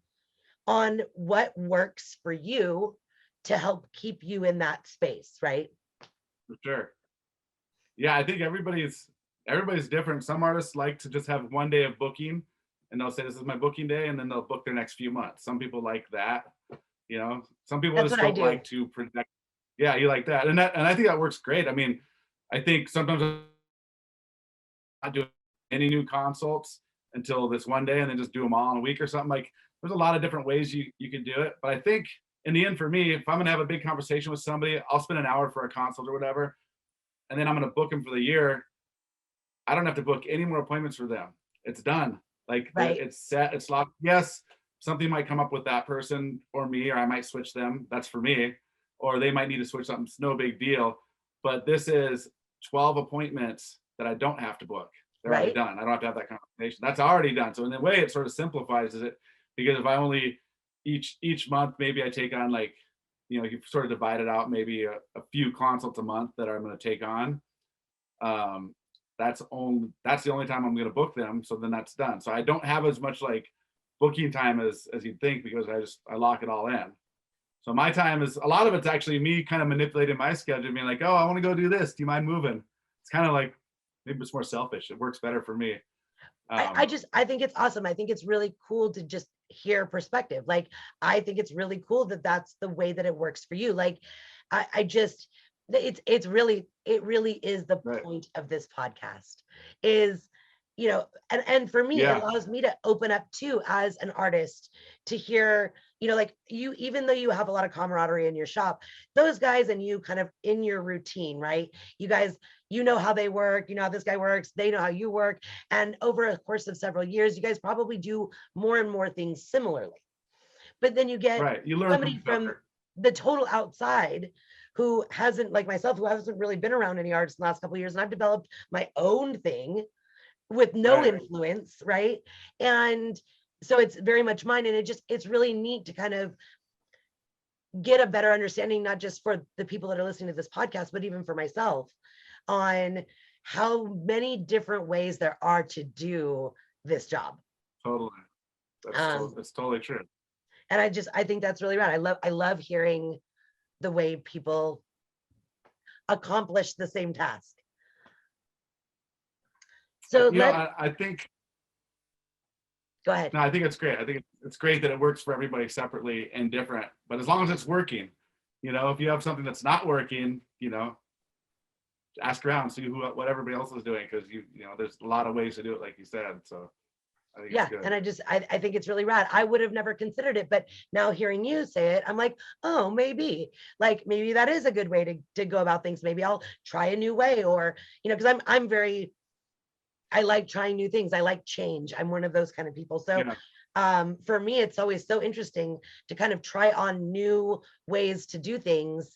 on what works for you to help keep you in that space, right? For sure. Yeah, I think everybody's different. Some artists like to just have one day of booking and they'll say this is my booking day and then they'll book their next few months. Some people like that, you know. Some people That's just what I don't do. like to project. Yeah, you like that. And I think that works great. I mean, I think sometimes I'm not doing any new consults until this one day and then just do them all in a week or something. Like there's a lot of different ways you can do it. But I think in the end for me, if I'm gonna have a big conversation with somebody, I'll spend an hour for a consult or whatever, and then I'm gonna book them for the year. I don't have to book any more appointments for them. It's done. Like Right. it's set, it's locked. Yes, something might come up with that person or me, or I might switch them. That's for me. Or they might need to switch something. It's no big deal. But this is 12 appointments that I don't have to book. They're already Right. done. I don't have to have that conversation. That's already done. So in a way, it sort of simplifies it because if I only each month, maybe I take on like, you know, you sort of divide it out, maybe a few consults a month that I'm going to take on. Um, that's the only time I'm going to book them. So then that's done. So I don't have as much like booking time as you'd think because I lock it all in. So my time is a lot of it's actually me kind of manipulating my schedule, being like, oh, I want to go do this. Do you mind moving? It's kind of like maybe it's more selfish. It works better for me. I just I think it's awesome. I think it's really cool to just hear perspective. Like I think it's really cool that that's the way that it works for you. Like I just it really is the Right. point of this podcast is, you know, and for me it Yeah. allows me to open up too as an artist to hear, you know, like you, even though you have a lot of camaraderie in your shop, those guys and you kind of in your routine, right? You guys, you know how they work, you know how this guy works, they know how you work, and over a course of several years you guys probably do more and more things similarly. But then you get Right. You learn from somebody each from other. the total outside who hasn't, like myself, who hasn't really been around any artists in the last couple of years, and I've developed my own thing with no Right. influence, right? And so it's very much mine, and it's really neat to kind of get a better understanding, not just for the people that are listening to this podcast, but even for myself, on how many different ways there are to do this job. Totally. Um, That's totally true. and I think that's really rad. I love hearing the way people accomplish the same task. So You know, let's I think go ahead. no, I think it's great. I think it's great that it works for everybody separately and different. But as long as it's working, you know, if you have something that's not working, you know, ask around, see what everybody else is doing, because you know, there's a lot of ways to do it, like you said. So I think it's Yeah, good. and I think it's really rad. I would have never considered it, but now hearing you say it, I'm like, oh, maybe like maybe that is a good way to go about things. Maybe I'll try a new way, or you know, because I'm very, I like trying new things. I like change. I'm one of those kind of people. So Yeah, for me, it's always so interesting to kind of try on new ways to do things.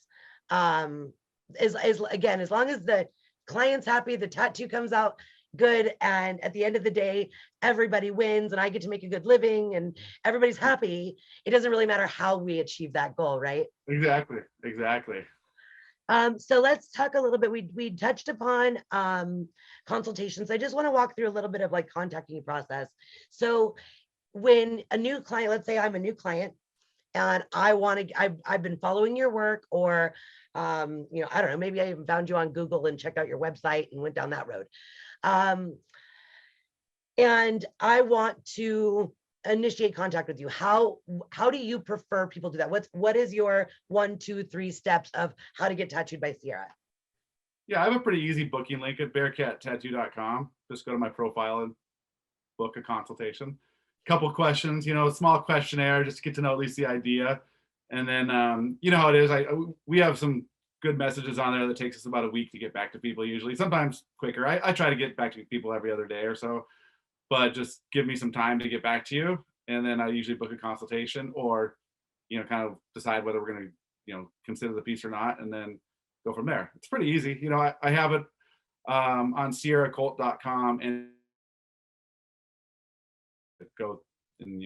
Is again, as long as the client's happy, the tattoo comes out good, and at the end of the day, everybody wins, and I get to make a good living, and everybody's happy. It doesn't really matter how we achieve that goal, right? exactly. So let's talk a little bit. We touched upon consultations. I just want to walk through a little bit of like contacting process. So when a new client, let's say I'm a new client and I've been following your work, or you know, I don't know, maybe I even found you on Google and checked out your website and went down that road. Um, and I want to initiate contact with you. How do you prefer people do that? What is your 1, 2, 3 steps of how to get tattooed by Sierra? Yeah, I have a pretty easy booking link at bearcattattoo.com. Just go to my profile and book a consultation. Couple questions, you know, a small questionnaire just to get to know at least the idea. And then, you know how it is. We have some good messages on there that takes us about a week to get back to people usually, sometimes quicker. I try to get back to people every other day or so, but just give me some time to get back to you. and then I usually book a consultation, or kind of decide whether we're going to consider the piece or not, and then go from there. It's pretty easy. I have it on sierracolt.com, and go and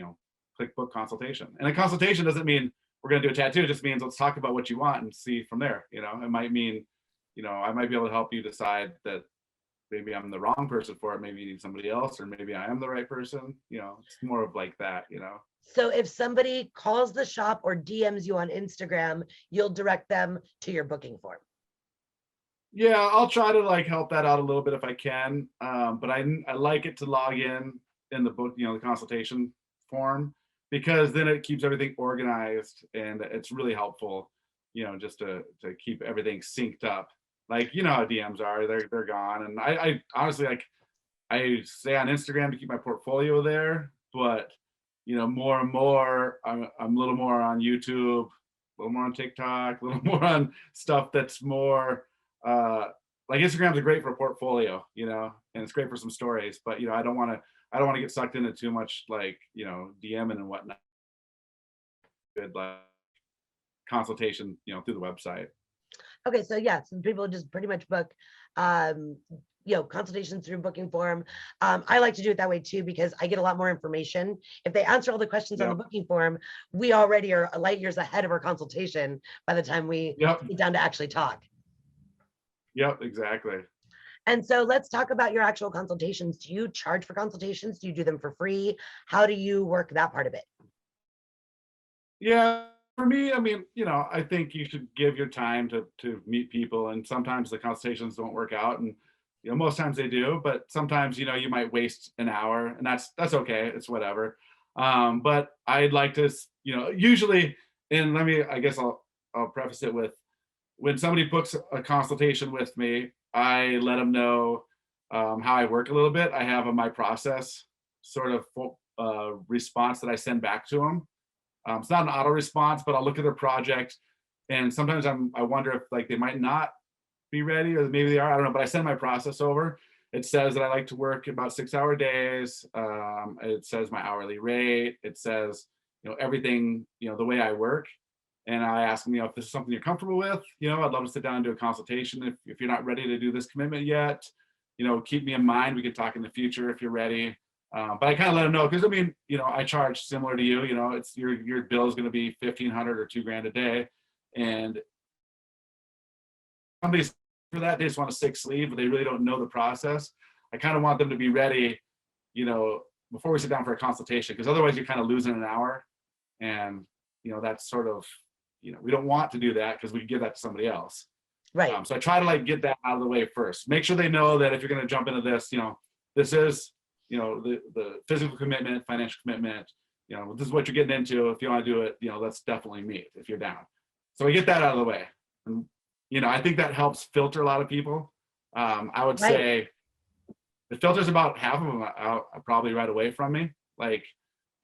click book consultation. And a consultation doesn't mean we're going to do a tattoo. It just means let's talk about what you want and see from there. It might mean I might be able to help you decide that maybe I'm the wrong person for it. Maybe you need somebody else, or maybe I am the right person. It's more of like that. So if somebody calls the shop or DMs you on Instagram, you'll direct them to your booking form. Yeah, I'll try to like help that out a little bit if I can. But I like it to log in the book, the consultation form, because then it keeps everything organized, and it's really helpful, just to keep everything synced up. Like, how DMs are, they're gone. And I honestly, like, I stay on Instagram to keep my portfolio there, but more and more, I'm a little more on YouTube, a little more on TikTok, a little more on stuff that's more like Instagram's great for a portfolio, and it's great for some stories, but I don't want to get sucked into too much, like, DMing and whatnot. Good, like, consultation, through the website. Okay, so yeah, some people just pretty much book consultations through booking form. I like to do it that way too, because I get a lot more information. If they answer all the questions on the booking form, we already are light years ahead of our consultation by the time we get down to actually talk. Yep, exactly. And so let's talk about your actual consultations. Do you charge for consultations? Do you do them for free? How do you work that part of it? Yeah, for me, I mean, I think you should give your time to meet people, and sometimes the consultations don't work out, and most times they do, but sometimes you might waste an hour, and that's okay. It's whatever. But I'd like to, usually, and I guess I'll preface it with, when somebody books a consultation with me, I let them know how I work a little bit. I have my process sort of response that I send back to them. It's not an auto response, but I'll look at their project, and sometimes I wonder if, like, they might not be ready, or maybe they are. I don't know, but I send my process over. It says that I like to work about 6-hour days. It says my hourly rate. It says everything, the way I work. And I ask them, if this is something you're comfortable with, I'd love to sit down and do a consultation. If you're not ready to do this commitment yet, keep me in mind. We can talk in the future if you're ready. But I kind of let them know, because I mean, I charge similar to you. It's your bill is going to be $1,500 or $2,000 a day, and somebody's for that, they just want a sick sleeve, but they really don't know the process. I kind of want them to be ready, before we sit down for a consultation, because otherwise you're kind of losing an hour, and that's sort of, we don't want to do that, because we can give that to somebody else. Right. So I try to like get that out of the way first. Make sure they know that if you're going to jump into this, this is, the physical commitment, financial commitment, this is what you're getting into. If you want to do it, let's definitely meet if you're down. So we get that out of the way. And, I think that helps filter a lot of people. I would say it filters about half of them out probably right away from me. Like,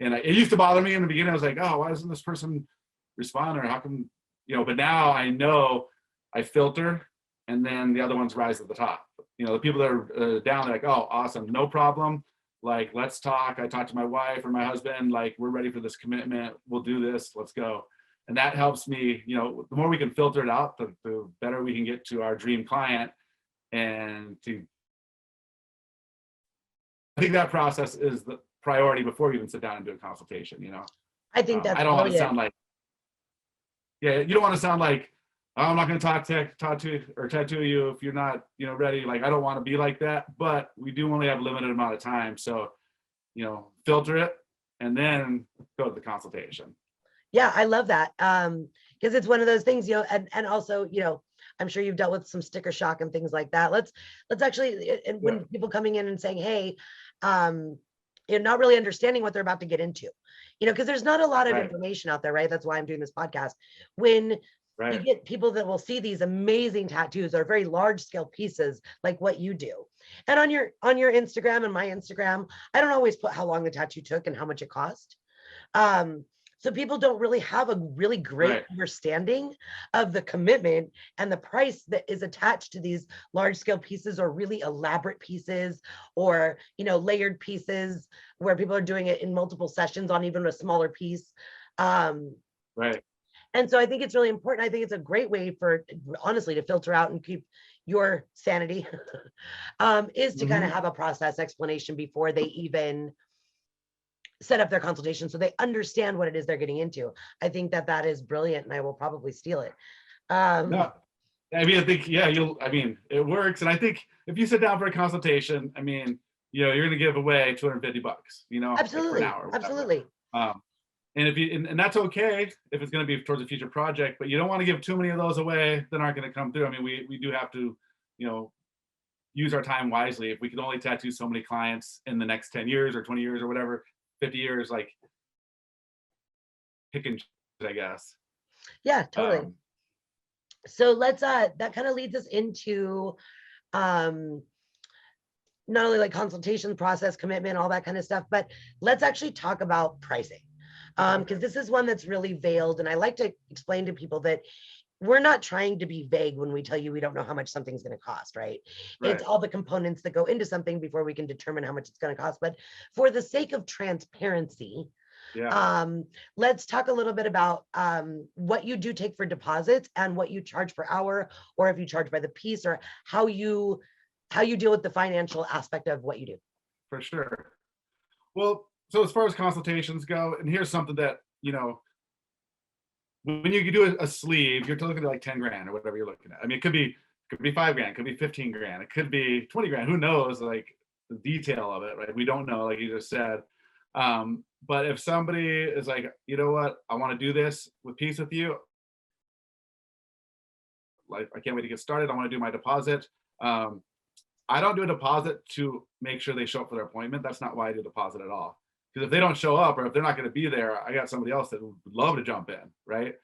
and it used to bother me in the beginning. I was like, oh, why doesn't this person respond? Or how come, but now I know I filter, and then the other ones rise to the top. The people that are down, they're like, oh, awesome, no problem. Like, let's talk. I talked to my wife or my husband, like, we're ready for this commitment. We'll do this. Let's go. And that helps me, the more we can filter it out, the better we can get to our dream client. And I think that process is the priority before you even sit down and do a consultation, I think that's I don't want to sound like, you don't want to sound like, oh, I'm not going to talk to tattoo you if you're not, ready. Like, I don't want to be like that, but we do only have a limited amount of time. So, filter it and then go to the consultation. Yeah, I love that. Because it's one of those things, and also, I'm sure you've dealt with some sticker shock and things like that. Let's actually, and when people coming in and saying, hey, you're not really understanding what they're about to get into, because there's not a lot of information out there, right? That's why I'm doing this podcast. When you get people that will see these amazing tattoos or very large scale pieces like what you do. And on your Instagram and my Instagram, I don't always put how long the tattoo took and how much it cost. So people don't really have a really great Right. understanding of the commitment and the price that is attached to these large scale pieces or really elaborate pieces, or, layered pieces where people are doing it in multiple sessions on even a smaller piece. Um, Right. and so I think it's really important. I think it's a great way for, honestly, to filter out and keep your sanity, is to kind of Mhm. have a process explanation before they even set up their consultation, so they understand what it is they're getting into. I think that that is brilliant, and I will probably steal it. No, I mean, I think, yeah, I mean, it works. And I think if you sit down for a consultation, I mean, you're going to give away $250, like for an Absolutely, hour or whatever. absolutely. Um, and if you, and that's okay if it's going to be towards a future project, but you don't want to give too many of those away that aren't going to come through. I mean, we do have to, you know, use our time wisely. If we can only tattoo so many clients in the next 10 years or 20 years or whatever, 50 years, like pick and choose, I guess. Yeah, totally. Um, So let's that kind of leads us into um not only like consultation process, commitment, all that kind of stuff, but let's actually talk about pricing. Because this is one that's really veiled, and I like to explain to people that we're not trying to be vague when we tell you we don't know how much something's going to cost, right? It's right. all the components that go into something before we can determine how much it's going to cost. But for the sake of transparency, Yeah. let's talk a little bit about what you do take for deposits and what you charge per hour, or if you charge by the piece, or how you deal with the financial aspect of what you do. For sure. Well, so as far as consultations go, and here's something that, when you do a sleeve, you're looking at like 10 grand or whatever you're looking at. I mean, it could be 5 grand, it could be 15 grand, it could be 20 grand. Who knows, like the detail of it, right? We don't know, like you just said. But if somebody is like, you know what, I want to do this with peace with you, like I can't wait to get started. I want to do my deposit. Um, I don't do a deposit to make sure they show up for their appointment. That's not why I do a deposit at all. Because if they don't show up or if they're not going to be there, I got somebody else that would love to jump in, right?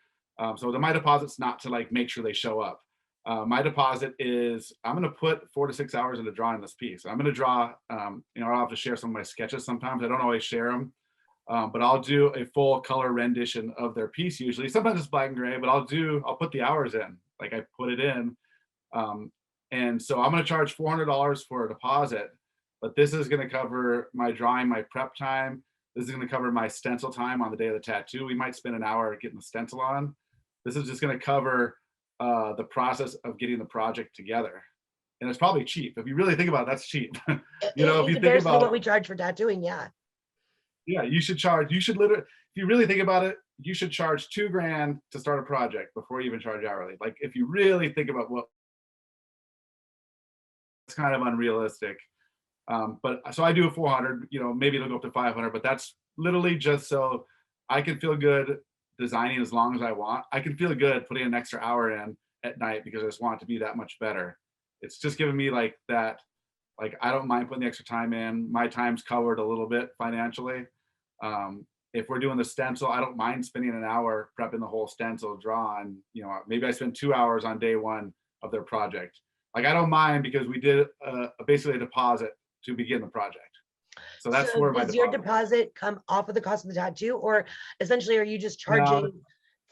So my deposit's not to like make sure they show up. My deposit is I'm going to put 4 to 6 hours into drawing this piece. I'm going to draw. I'll have to share some of my sketches sometimes. I don't always share them, but I'll do a full color rendition of their piece usually. Sometimes it's black and gray, but I'll put the hours in. Like I put it in. Um, and so I'm going to charge $400 for a deposit, but this is going to cover my drawing, my prep time. This is going to cover my stencil time on the day of the tattoo. We might spend an hour getting the stencil on. This is just going to cover the process of getting the project together. And it's probably cheap. If you really think about it, that's cheap. If In you think comparison to what about, we charge for tattooing, yeah. yeah, you should literally, if you really think about it, you should charge 2 grand to start a project before you even charge hourly. Like if you really think about what, it's kind of unrealistic. But so I do a 400, maybe it'll go up to 500, but that's literally just so I can feel good designing as long as I want. I can feel good putting an extra hour in at night because I just want it to be that much better. It's just giving me like that, like I don't mind putting the extra time in. My time's covered a little bit financially. If we're doing the stencil, I don't mind spending an hour prepping the whole stencil, drawing. Maybe I spend 2 hours on day one of their project. Like I don't mind because we did basically a deposit to begin the project. So that's So where my does your deposit is. deposit come off of the cost of the tattoo, or essentially are you just Now, charging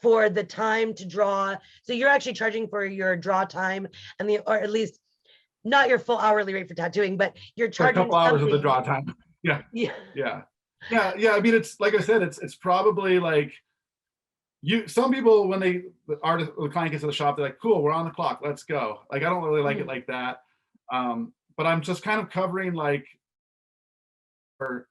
for the time to draw? So you're actually charging for your draw time and or at least not your full hourly rate for tattooing, but you're for a charging couple hours of the something. draw time. Yeah, Yeah. yeah, yeah. I mean, it's like I said, it's probably like some people when the client gets to the shop, they're like, cool, we're on the clock, let's go. Like I don't really like it like that. But I'm just kind of covering like for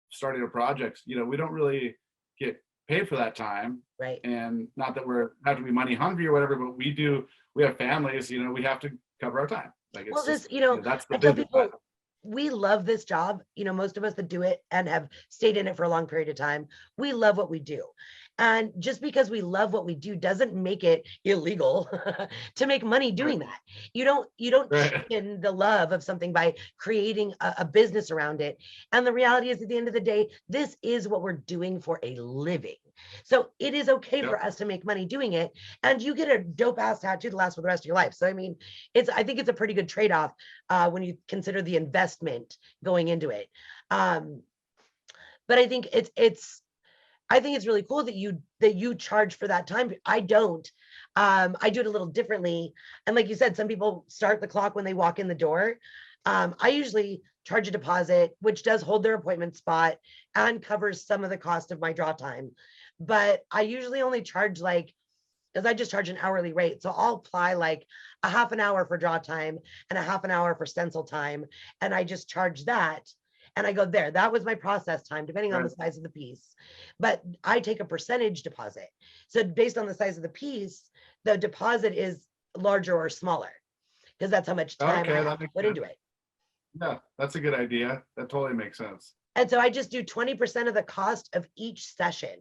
starting a project. We don't really get paid for that time. Right. And not that we're have to be money hungry or whatever, but we have families, we have to cover our time. Like Well, it's this, just, that's the I tell business side. people we love this job. Most of us that do it and have stayed in it for a long period of time, we love what we do. And just because we love what we do doesn't make it illegal to make money doing Right. that. You don't Right. cheapen the love of something by creating a business around it. And the reality is, at the end of the day, this is what we're doing for a living. So it is okay Yep. for us to make money doing it, and you get a dope ass tattoo to last for the rest of your life. So I mean, I think it's a pretty good trade-off when you consider the investment going into it. But I think I think it's really cool that you charge for that time. I don't. I do it a little differently. And like you said, some people start the clock when they walk in the door. I usually charge a deposit, which does hold their appointment spot and covers some of the cost of my draw time. But I usually only charge like, because I just charge an hourly rate. So I'll apply like a half an hour for draw time and a half an hour for stencil time. And I just charge that. And I go there. That was my process time, depending on the size of the piece. But I take a percentage deposit. So based on the size of the piece, the deposit is larger or smaller because that's how much time I have to put into it. Yeah, that's a good idea. That totally makes sense. And so I just do 20% of the cost of each session.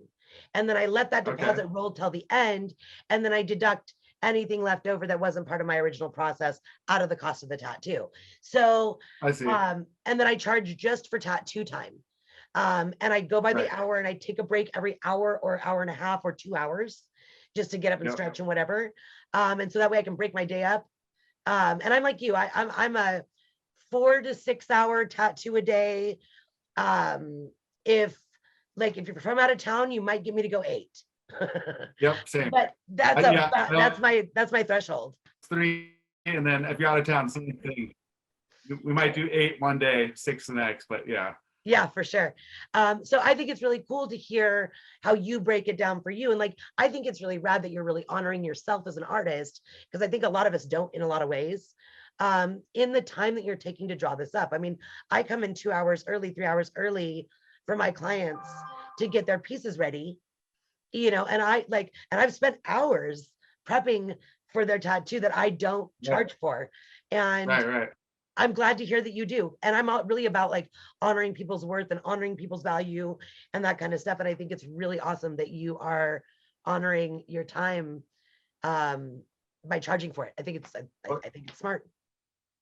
And then I let that deposit roll till the end. And then I deduct anything left over that wasn't part of my original process out of the cost of the tattoo. So, I see. And then I charge just for tattoo time. And I go by the hour and I take a break every hour or hour and a half or 2 hours just to get up and stretch and whatever. And so that way I can break my day up. And I'm like you, I'm a 4 to 6 hour tattoo a day. If you're from out of town, you might get me to go 8. Yep, same. But that's my threshold. 3, and then if you're out of town, same thing. We might do 8 one day, 6 the next, but yeah. Yeah, for sure. So I think it's really cool to hear how you break it down for you. And like, I think it's really rad that you're really honoring yourself as an artist, because I think a lot of us don't in a lot of ways. In the time that you're taking to draw this up. I mean, I come in 2 hours early, 3 hours early for my clients to get their pieces ready, and I've spent hours prepping for their tattoo that I don't charge for. And right. I'm glad to hear that you do. And I'm really about like honoring people's worth and honoring people's value and that kind of stuff. And I think it's really awesome that you are honoring your time by charging for it. I think it's smart.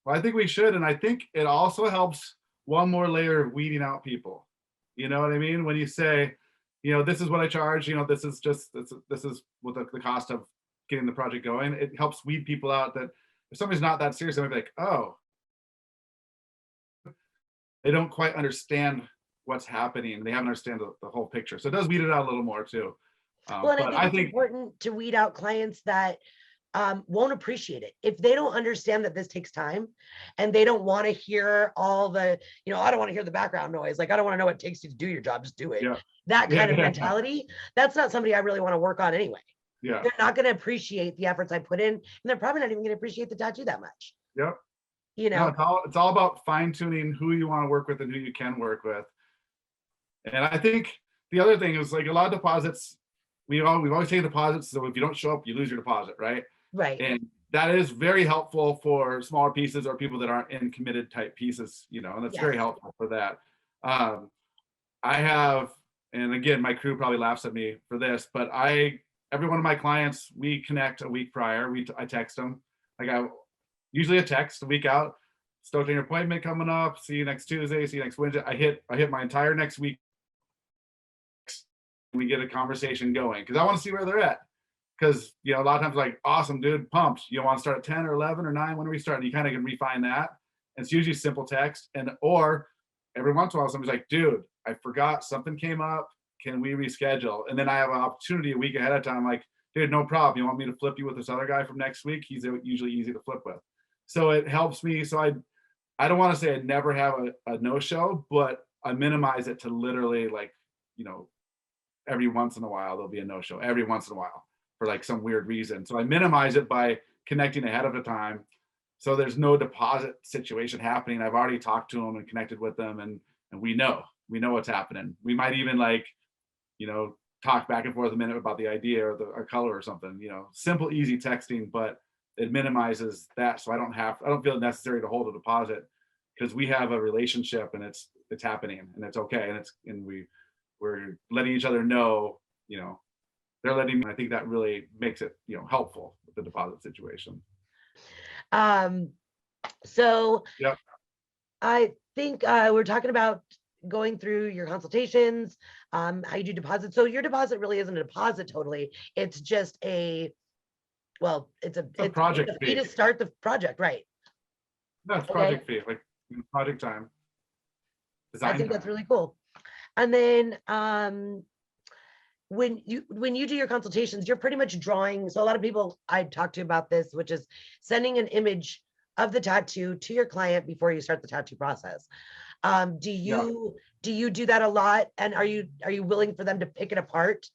Well, I think we should. And I think it also helps one more layer of weeding out people. You know what I mean? When you say, this is what I charge, this is what the cost of getting the project going. It helps weed people out that if somebody's not that serious, they might be like, oh, they don't quite understand what's happening. They haven't understand the whole picture. So it does weed it out a little more too. Well, and I think it's important to weed out clients that won't appreciate it. If they don't understand that this takes time and they don't want to hear all the, I don't want to hear the background noise. Like, I don't want to know what it takes you to do your job, just do it. Yeah. That kind of mentality, that's not somebody I really want to work on anyway. Yeah. They're not going to appreciate the efforts I put in, and they're probably not even going to appreciate the tattoo that much. Yep. No, it's all about fine tuning who you want to work with and who you can work with. And I think the other thing is like a lot of deposits, we've always taken deposits. So if you don't show up, you lose your deposit, right? Right. And that is very helpful for smaller pieces or people that aren't in committed type pieces, and that's very helpful for that. I have, and again, my crew probably laughs at me for this, but every one of my clients, we connect a week prior. I text them. I got usually a text a week out. Stoked on your appointment coming up. See you next Tuesday. See you next Wednesday. I hit my entire next week. We get a conversation going because I want to see where they're at. Because a lot of times like, awesome, dude, pumped. You want to start at 10 or 11 or 9? When are we starting? You kind of can refine that. And it's usually simple text, or every once in a while somebody's like, dude, I forgot something came up. Can we reschedule? And then I have an opportunity a week ahead of time. Like, dude, no problem. You want me to flip you with this other guy from next week? He's usually easy to flip with. So it helps me. So I don't want to say I never have a no-show, but I minimize it to literally like, every once in a while, there'll be a no-show every once in a while for like some weird reason. So I minimize it by connecting ahead of the time. So there's no deposit situation happening. I've already talked to them and connected with them and we know what's happening. We might even like, talk back and forth a minute about the idea or the color or something, simple, easy texting, but it minimizes that. So I don't feel necessary to hold a deposit because we have a relationship and it's happening and it's okay. And we're letting each other know, they're letting me. I think that really makes it, helpful with the deposit situation. So yep. I think we're talking about going through your consultations, how you do deposits. So your deposit really isn't a deposit totally. It's just it's a project fee to start the project, right? No, it's project fee, like project time. I think that's really cool. And then when you do your consultations, you're pretty much drawing. So a lot of people I talk to about this, which is sending an image of the tattoo to your client before you start the tattoo process. Do Yeah. you do that a lot? And are you willing for them to pick it apart?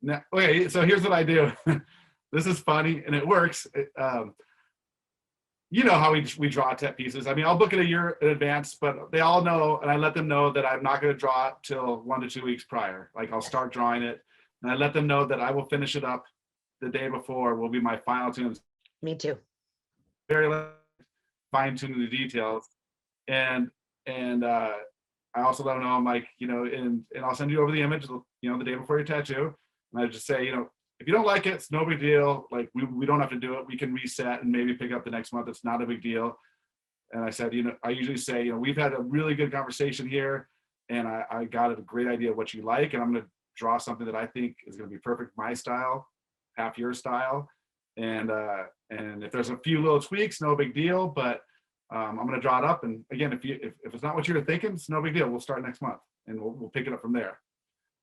Now, okay, so here's what I do. This is funny and it works. You know how we draw tet pieces. I mean, I'll book it a year in advance, but they all know, and I let them know that I'm not going to draw it till 1 to 2 weeks prior. Like I'll start drawing it, and I let them know that I will finish it up the day before. Will be my final tunes. Me too. Very fine tuning the details, and I also let them know I'm like, you know, and I'll send you over the image, you know, the day before your tattoo, and I just say, you know, if you don't like it, it's no big deal. Like we don't have to do it. We can reset and maybe pick up the next month. It's not a big deal. And I said, you know, I usually say, you know, we've had a really good conversation here, and I got a great idea of what you like, and I'm going to draw something that I think is going to be perfect my style, half your style, and if there's a few little tweaks, no big deal. But I'm going to draw it up, and again, if it's not what you're thinking, it's no big deal. We'll start next month, and we'll pick it up from there.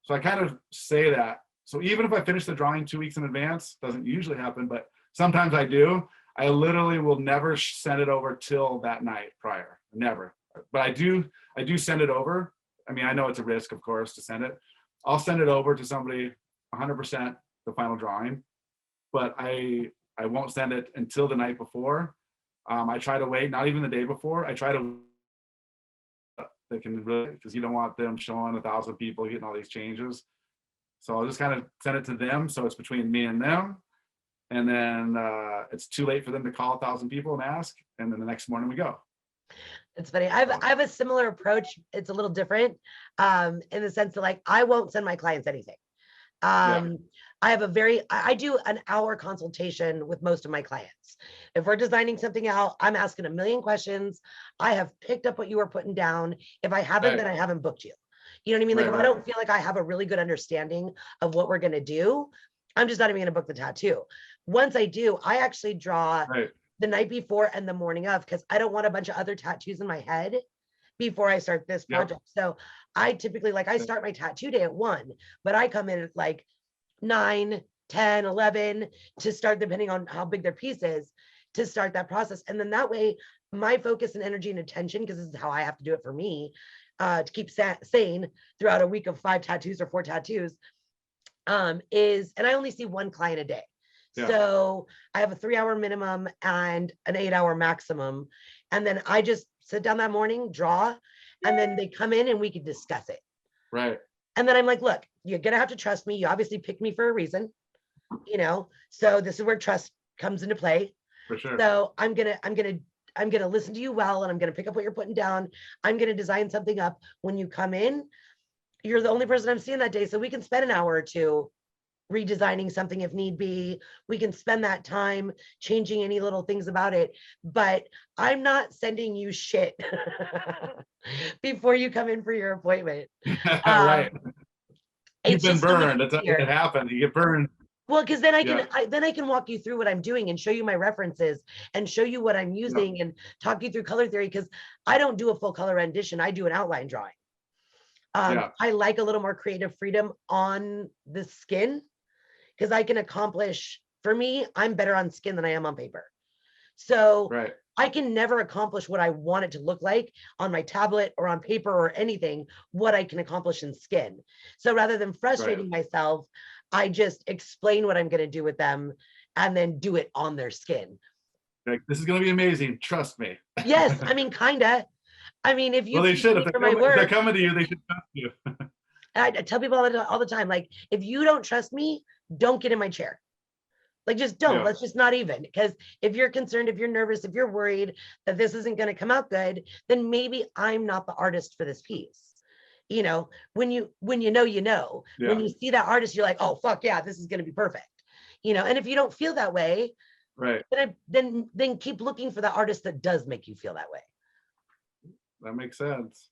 So I kind of say that. So even if I finish the drawing 2 weeks in advance, doesn't usually happen, but sometimes I do. I literally will never send it over till that night prior, never. But I do send it over. I mean, I know it's a risk, of course, to send it. I'll send it over to somebody 100% the final drawing, but I won't send it until the night before. I try to wait, not even the day before. I try to, they can really, because you don't want them showing 1,000 people getting all these changes. So I'll just kind of send it to them. So it's between me and them. And then it's too late for them to call 1,000 people and ask. And then the next morning we go. It's funny. I have a similar approach. It's a little different in the sense that, like, I won't send my clients anything. I do an hour consultation with most of my clients. If we're designing something out, I'm asking a million questions. I have picked up what you were putting down. If I haven't, then I haven't booked you. You know what I mean? Like, if I don't feel like I have a really good understanding of what we're going to do, I'm just not even going to book the tattoo. Once I do, I actually draw the night before and the morning of, because I don't want a bunch of other tattoos in my head before I start this project. So I typically, like, I start my tattoo day at 1, but I come in at like 9, 10, 11 to start, depending on how big their piece is, to start that process. And then that way, my focus and energy and attention, because this is how I have to do it for me, to keep sane throughout a week of 5 tattoos or 4 tattoos, is, and I only see 1 client a day. So I have a 3-hour minimum and an 8-hour maximum. And then I just sit down that morning, draw, and then they come in and we can discuss it. Right. And then I'm like, look, you're going to have to trust me. You obviously picked me for a reason, you know? So this is where trust comes into play. For sure. So I'm going to listen to you well, and I'm going to pick up what you're putting down. I'm going to design something up. When you come in, you're the only person I'm seeing that day. So we can spend an hour or 2 redesigning something if need be. We can spend that time changing any little things about it, but I'm not sending you shit before you come in for your appointment. Right. You've been just so burned. It happened. You get burned. Well, because then I can walk you through what I'm doing and show you my references and show you what I'm using and talk you through color theory, because I don't do a full color rendition. I do an outline drawing. I like a little more creative freedom on the skin, because I can accomplish, for me, I'm better on skin than I am on paper. So I can never accomplish what I want it to look like on my tablet or on paper or anything, what I can accomplish in skin. So rather than frustrating myself, I just explain what I'm going to do with them and then do it on their skin. Like, this is going to be amazing. Trust me. Yes. I mean, kind of. I mean, if you, well, they should. If they're coming to you, they should trust you. I tell people all the time, like, if you don't trust me, don't get in my chair. Like, just don't. Let's just not even. Because if you're concerned, if you're nervous, if you're worried that this isn't going to come out good, then maybe I'm not the artist for this piece. You know, when you know, when you see that artist, you're like, oh, fuck yeah, this is going to be perfect. You know, and if you don't feel that way, then keep looking for the artist that does make you feel that way. That makes sense.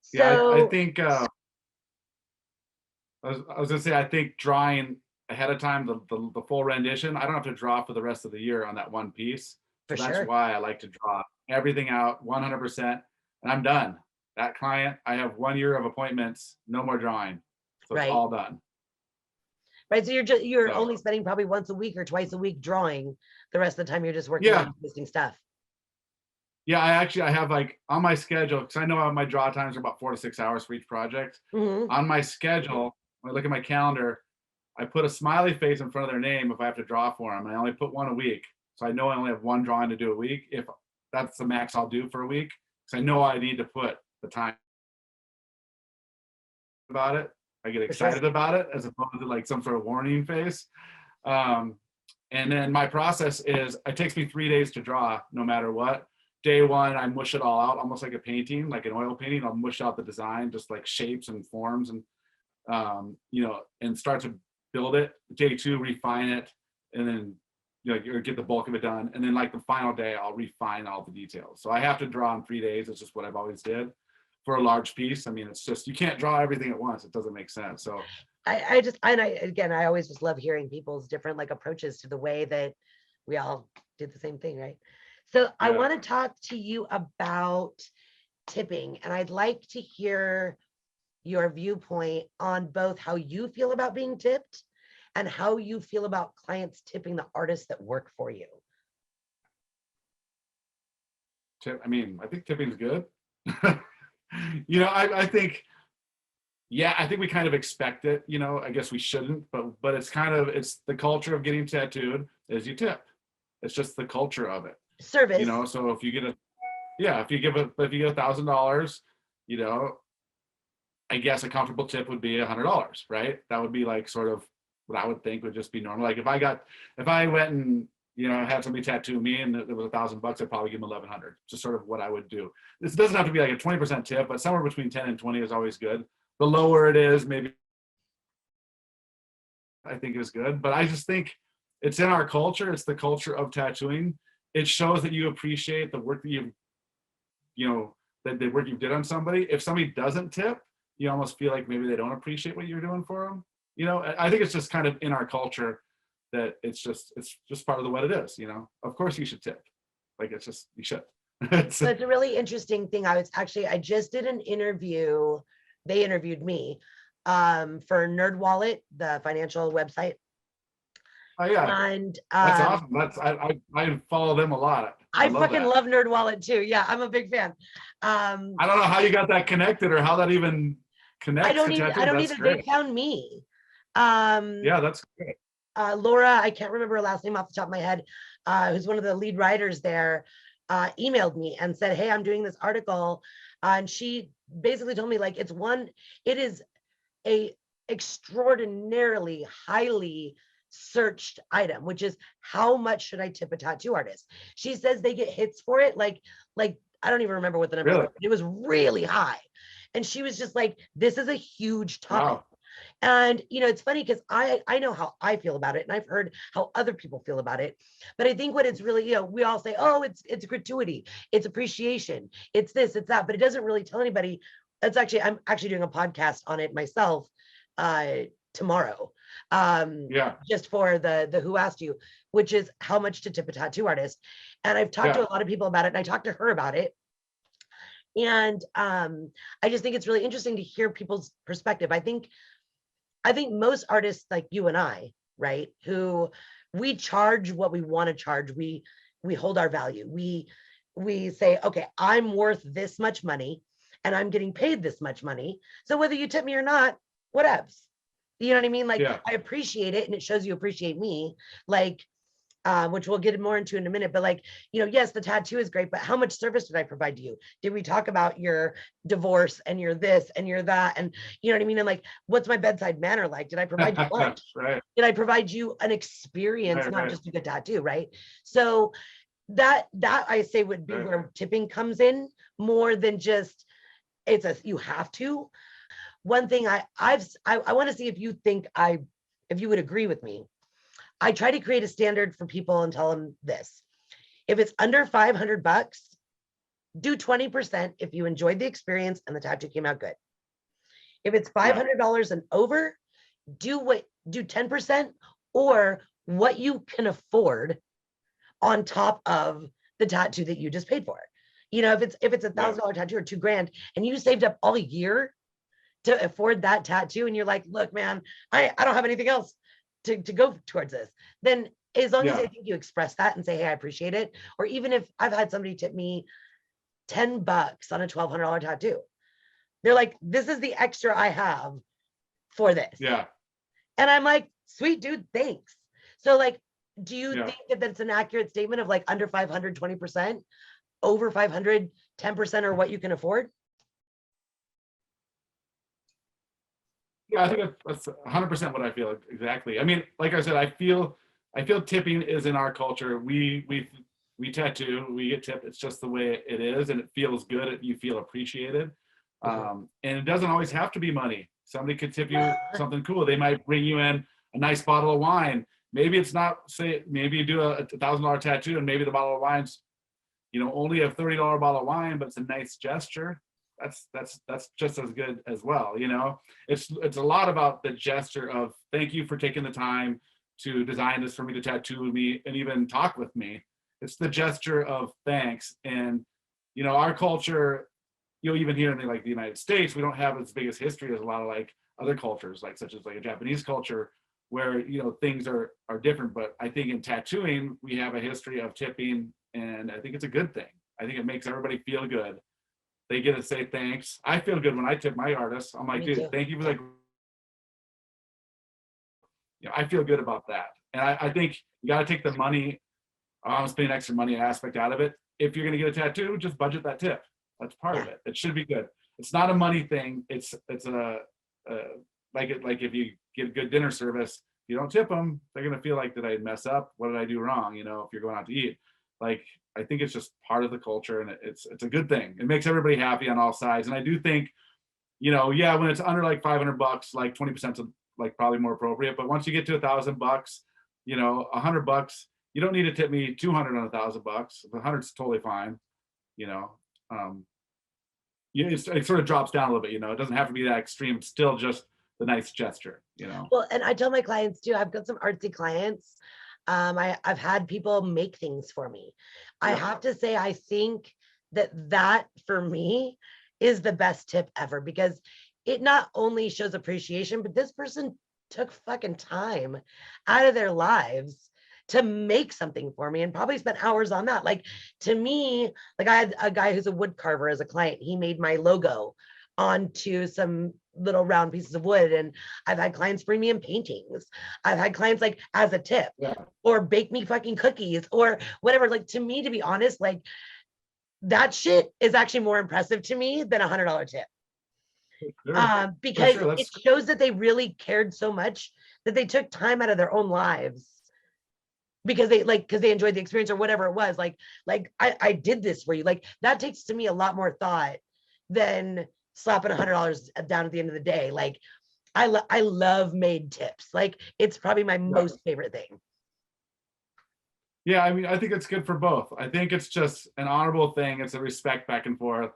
So, I think I was gonna say, I think drawing ahead of time the full rendition, I don't have to draw for the rest of the year on that one piece. So that's why I like to draw everything out 100%, and I'm done. That client, I have 1 year of appointments, no more drawing. So it's Right. all done. Right. So you're So, only spending probably once a week or twice a week drawing. The rest of the time you're just working yeah. on existing stuff. Yeah, I have like on my schedule, because I know my draw times are about 4 to 6 hours for each project. Mm-hmm. On my schedule, when I look at my calendar, I put a smiley face in front of their name if I have to draw for them. I only put one a week. So I know I only have one drawing to do a week. If that's the max I'll do for a week, because I know I need to put the time about it. I get excited about it as opposed to like some sort of warning face. And then my process is, it takes me 3 days to draw no matter what. Day one, I mush it all out, almost like a painting, like an oil painting. I'll mush out the design, just like shapes and forms, and and start to build it. Day two, refine it, and then get the bulk of it done. And then like the final day, I'll refine all the details. So I have to draw in 3 days. It's just what I've always did for a large piece. I mean, it's just, you can't draw everything at once. It doesn't make sense. So I always just love hearing people's different like approaches to the way that we all did the same thing, right? So I want to talk to you about tipping, and I'd like to hear your viewpoint on both how you feel about being tipped and how you feel about clients tipping the artists that work for you. I mean, I think tipping's good. I think, I think we kind of expect it, I guess we shouldn't, but it's the culture of getting tattooed is you tip. It's just the culture of it. Service. So if you get if you get $1,000, I guess a comfortable tip would be $100, right? That would be like sort of what I would think would just be normal. Like if I went and had somebody tattoo me and it was $1,000, I'd probably give them 1,100. Just sort of what I would do. This doesn't have to be like a 20% tip, but somewhere between 10 and 20 is always good. The lower it is, maybe I think is good. But I just think it's in our culture. It's the culture of tattooing. It shows that you appreciate the work that the work you did on somebody. If somebody doesn't tip, you almost feel like maybe they don't appreciate what you're doing for them. I think it's just kind of in our culture that it's just part of what it is. Of course you should tip. Like you should. So it's a really interesting thing. I just did an interview. They interviewed me for NerdWallet, the financial website. Oh yeah, and that's awesome. I follow them a lot. I fucking love NerdWallet too. Yeah, I'm a big fan. I don't know how you got that connected or how that even connects. I don't either. They found me. Yeah, that's great. Laura, I can't remember her last name off the top of my head, who's one of the lead writers there, emailed me and said, hey, I'm doing this article. And she basically told me like, it is a extraordinarily highly searched item, which is how much should I tip a tattoo artist? She says they get hits for it. Like I don't even remember what the number was, but it was really high. And she was just like, this is a huge topic. Wow. And, it's funny because I know how I feel about it, and I've heard how other people feel about it. But I think what it's really, we all say, oh, it's gratuity, it's appreciation, it's this, it's that, but it doesn't really tell anybody. I'm actually doing a podcast on it myself tomorrow. Just for the Who Asked You, which is how much to tip a tattoo artist. And I've talked to a lot of people about it, and I talked to her about it. And I just think it's really interesting to hear people's perspective. I think most artists like you and I, right, who we charge what we want to charge, we hold our value. We say, okay, I'm worth this much money and I'm getting paid this much money. So whether you tip me or not, whatevs. You know what I mean? Like, I appreciate it, and it shows you appreciate me. Like, which we'll get more into in a minute, but like, yes, the tattoo is great, but how much service did I provide to you? Did we talk about your divorce and your this and your that? And you know what I mean? And like, what's my bedside manner like? Did I provide you lunch? Right. Did I provide you an experience, not just a good tattoo, right? So that I say would be where tipping comes in more than just, you have to. One thing I want to see if you think if you would agree with me. I try to create a standard for people and tell them this. If it's under $500, do 20% if you enjoyed the experience and the tattoo came out good. If it's $500 and over, do 10% or what you can afford on top of the tattoo that you just paid for. You know, if it's $1,000 tattoo or $2,000 and you saved up all year to afford that tattoo, and you're like, look, man, I don't have anything else to go towards this, then as long as I think you express that and say, hey, I appreciate it. Or even if I've had somebody tip me $10 on a $1,200 tattoo, they're like, this is the extra I have for this. Yeah. And I'm like, sweet dude, thanks. So like, do you Yeah. think that that's an accurate statement of like under 500, 20%, over 500, 10% or what you can afford? Yeah, I think that's 100% what I feel exactly. I mean, like I said, I feel tipping is in our culture. We tattoo, we get tipped. It's just the way it is, and it feels good. You feel appreciated, and it doesn't always have to be money. Somebody could tip you something cool. They might bring you in a nice bottle of wine. Maybe it's not, say, maybe you do a $1,000 tattoo, and maybe the bottle of wine's, only a $30 bottle of wine, but it's a nice gesture. That's just as good as well. It's a lot about the gesture of thank you for taking the time to design this for me, to tattoo me, and even talk with me. It's the gesture of thanks. And our culture, even here in the United States, we don't have as big as history as a lot of other cultures, such as a Japanese culture, where things are different. But I think in tattooing we have a history of tipping, and I think it's a good thing. I think it makes everybody feel good. They get to say thanks. I feel good when I tip my artists. I'm like, dude, thank you for I feel good about that. And I think you got to take the money, I'm spending extra money aspect out of it. If you're going to get a tattoo, just budget that tip. That's part of it. It should be good. It's not a money thing. It's a like if you get good dinner service, you don't tip them, they're going to feel like, did I mess up? What did I do wrong? If you're going out to eat, I think it's just part of the culture, and it's a good thing. It makes everybody happy on all sides. And I do think, when it's under $500, 20% is probably more appropriate. But once you get to $1,000, $100, you don't need to tip me 200 on $1,000. 100's totally fine. It sort of drops down a little bit. It doesn't have to be that extreme. It's still just the nice gesture. Well, and I tell my clients too. I've got some artsy clients. I've had people make things for me. I have to say, I think that for me is the best tip ever, because it not only shows appreciation, but this person took fucking time out of their lives to make something for me and probably spent hours on that. To me, I had a guy who's a wood carver as a client. He made my logo onto some little round pieces of wood. And I've had clients bring me in paintings. I've had clients as a tip, or bake me fucking cookies or whatever. To me, to be honest, that shit is actually more impressive to me than $100 tip. Because it shows that they really cared so much that they took time out of their own lives because they enjoyed the experience or whatever it was. I did this for you. That takes to me a lot more thought than slapping $100 down at the end of the day. I love made tips. It's probably my most favorite thing. Yeah, I mean, I think it's good for both. I think it's just an honorable thing. It's a respect back and forth,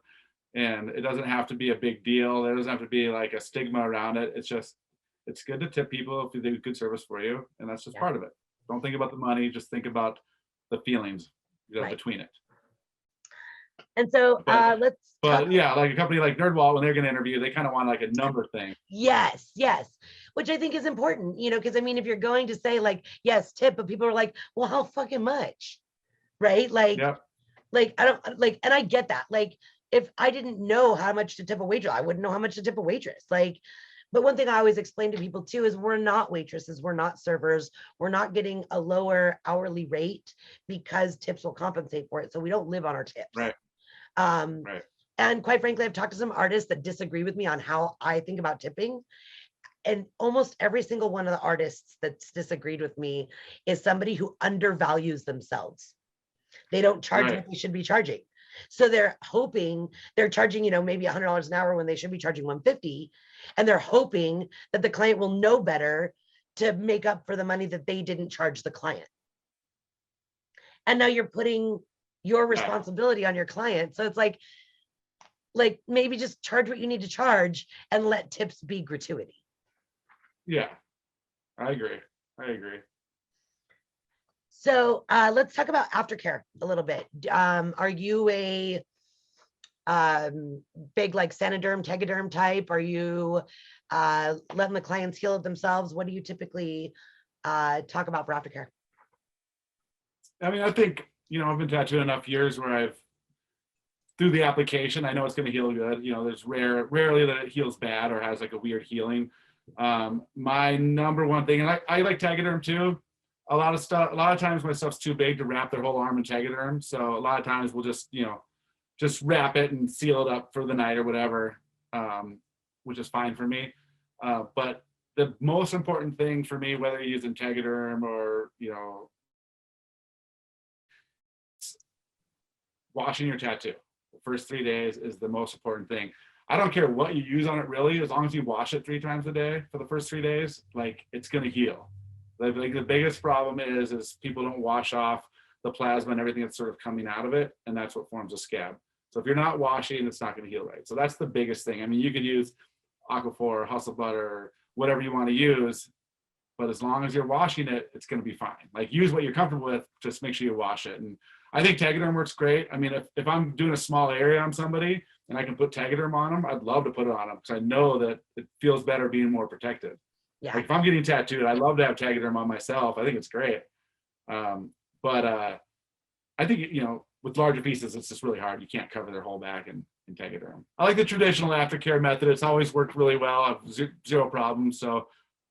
and it doesn't have to be a big deal. There doesn't have to be a stigma around it. It's good to tip people if they do good service for you, and that's just part of it. Don't think about the money. Just think about the feelings between it. And so But yeah, a company like NerdWallet, when they're going to interview, they kind of want a number thing. Yes, which I think is important, because I mean, if you're going to say yes, tip, but people are like, well, how fucking much, right? I don't and I get that. If I didn't know how much to tip a waitress, I wouldn't know how much to tip a waitress. But one thing I always explain to people too is we're not waitresses, we're not servers, we're not getting a lower hourly rate because tips will compensate for it. So we don't live on our tips. Right. Right. And quite frankly, I've talked to some artists that disagree with me on how I think about tipping. And almost every single one of the artists that's disagreed with me is somebody who undervalues themselves. They don't charge what they should be charging. So they're hoping they're charging, maybe $100 an hour when they should be charging $150. And they're hoping that the client will know better to make up for the money that they didn't charge the client. And now you're putting your responsibility on your client. So it's maybe just charge what you need to charge and let tips be gratuity. Yeah, I agree. So let's talk about Aftercare a little bit. Are you a big like Sanoderm, Tegaderm type? Are you letting the clients heal it themselves? What do you typically talk about for aftercare? I mean, I think, I've been tattooing enough years where I've, through the application, I know it's going to heal good. There's rarely that it heals bad or has like a weird healing. My number one thing, and I like Tegaderm too. A lot of times my stuff's too big to wrap their whole arm in Tegaderm. So a lot of times we'll just wrap it and seal it up for the night or whatever, which is fine for me. But the most important thing for me, whether you're using Tegaderm or, washing your tattoo. The first 3 days is the most important thing. I don't care what you use on it really, as long as you wash it 3 times a day for the first 3 days, like it's gonna heal. Like the biggest problem is people don't wash off the plasma and everything that's sort of coming out of it, and that's what forms a scab. So if you're not washing, it's not gonna heal right. So that's the biggest thing. I mean, you could use Aquaphor, Hustle Butter, whatever you want to use, but as long as you're washing it, it's gonna be fine. Like use what you're comfortable with, just make sure you wash it. And I think Tegaderm works great. I mean, if I'm doing a small area on somebody and I can put Tegaderm on them, I'd love to put it on them because I know that it feels better being more protected. Yeah. Like if I'm getting tattooed, I love to have Tegaderm on myself. I think it's great. But I think, with larger pieces, it's just really hard. You can't cover their whole back in Tegaderm. I like the traditional aftercare method. It's always worked really well. I have zero problems. So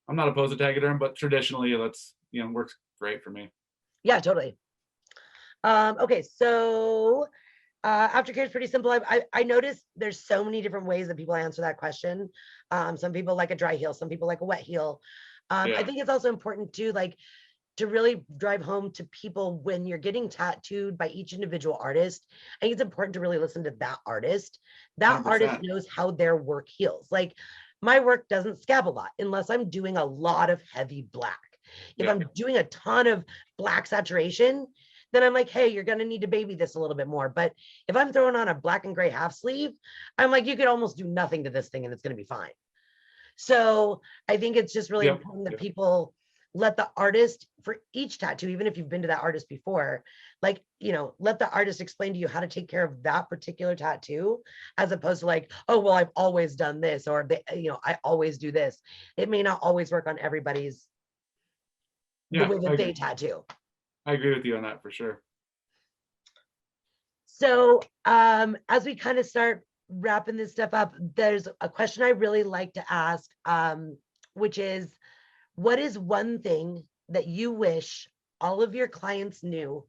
I'm not opposed to Tegaderm, but traditionally, works great for me. Yeah, totally. Okay, so aftercare is pretty simple. I noticed there's so many different ways that people answer that question. Some people like a dry heel, some people like a wet heel. I think it's also important too, like to really drive home to people when you're getting tattooed by each individual artist. I think it's important to really listen to that artist. That 100%. artist knows how their work heals. Like my work doesn't scab a lot unless I'm doing a lot of heavy black. If I'm doing a ton of black saturation, then I'm like, hey, you're going to need to baby this a little bit more. But if I'm throwing on a black and gray half sleeve, I'm like, you could almost do nothing to this thing and it's going to be fine. So I think it's just really important that people let the artist for each tattoo, even if you've been to that artist before, like, let the artist explain to you how to take care of that particular tattoo, as opposed to like, oh, well, I've always done this, or, I always do this. It may not always work on everybody's the way that they tattoo. I agree with you on that for sure. So as we kind of start wrapping this stuff up, there's a question I really like to ask, which is, what is one thing that you wish all of your clients knew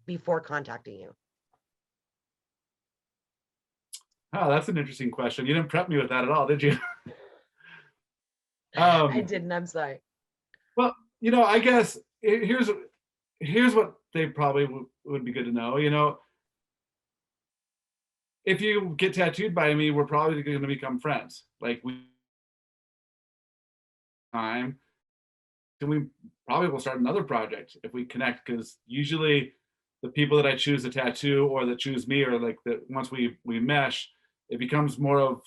before contacting you? Oh, that's an interesting question. You didn't prep me with that at all, did you? I didn't, I'm sorry. Well, I guess here's what they probably would be good to know. If you get tattooed by me, we're probably going to become friends. Like then we probably will start another project if we connect, because usually the people that I choose to tattoo or that choose me, or like that once we mesh, it becomes more of,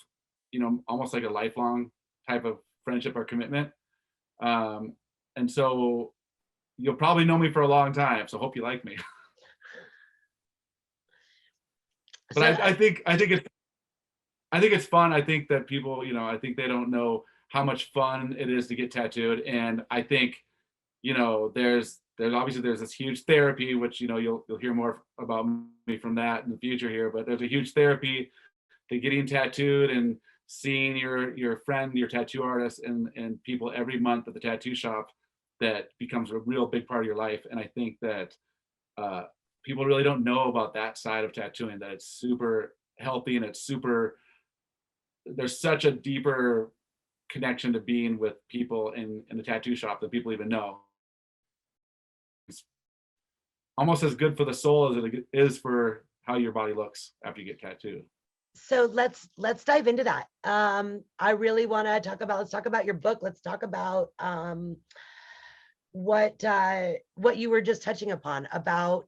almost like a lifelong type of friendship or commitment. And so you'll probably know me for a long time. So hope you like me. But I think it's fun. I think that people, I think they don't know how much fun it is to get tattooed. And I think, there's obviously there's this huge therapy, which, you'll hear more about me from that in the future here, but there's a huge therapy to getting tattooed and seeing your friend, your tattoo artist and people every month at the tattoo shop that becomes a real big part of your life. And I think that people really don't know about that side of tattooing, that it's super healthy and there's such a deeper connection to being with people in the tattoo shop that people even know. It's almost as good for the soul as it is for how your body looks after you get tattooed. So let's dive into that. I really want to let's talk about your book. Let's talk about what you were just touching upon about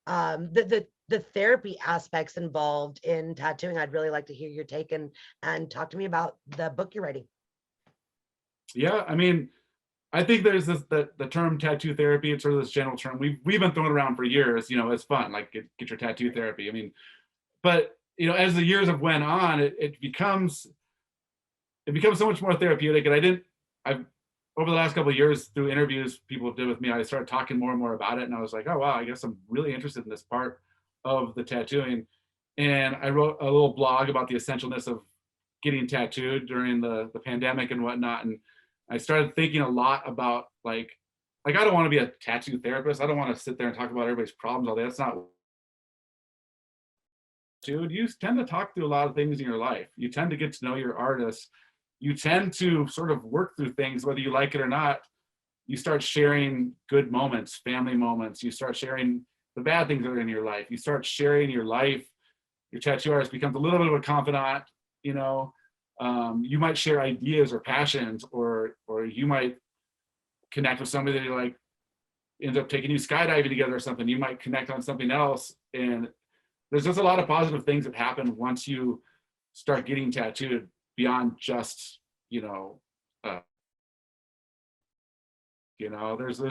the therapy aspects involved in tattooing. I'd really like to hear your take and talk to me about the book you're writing. Yeah, I mean, I think there's the term tattoo therapy. It's sort of this general term we've been throwing around for years. It's fun, like get your tattoo therapy. I mean, but as the years have went on, it becomes so much more therapeutic. And I've over the last couple of years, through interviews people did with me, I started talking more and more about it, and I was like, oh wow, I guess I'm really interested in this part of the tattooing. And I wrote a little blog about the essentialness of getting tattooed during the pandemic and whatnot. And I started thinking a lot about like I don't want to be a tattoo therapist. I don't want to sit there and talk about everybody's problems all day. That's not, dude. You tend to talk through a lot of things in your life. You tend to get to know your artist. You tend to sort of work through things, whether you like it or not. You start sharing good moments, family moments. You start sharing the bad things that are in your life. You start sharing your life. Your tattoo artist becomes a little bit of a confidant. You might share ideas or passions, or you might connect with somebody that you like, ends up taking you skydiving together or something. You might connect on something else. And there's just a lot of positive things that happen once you start getting tattooed beyond just, there's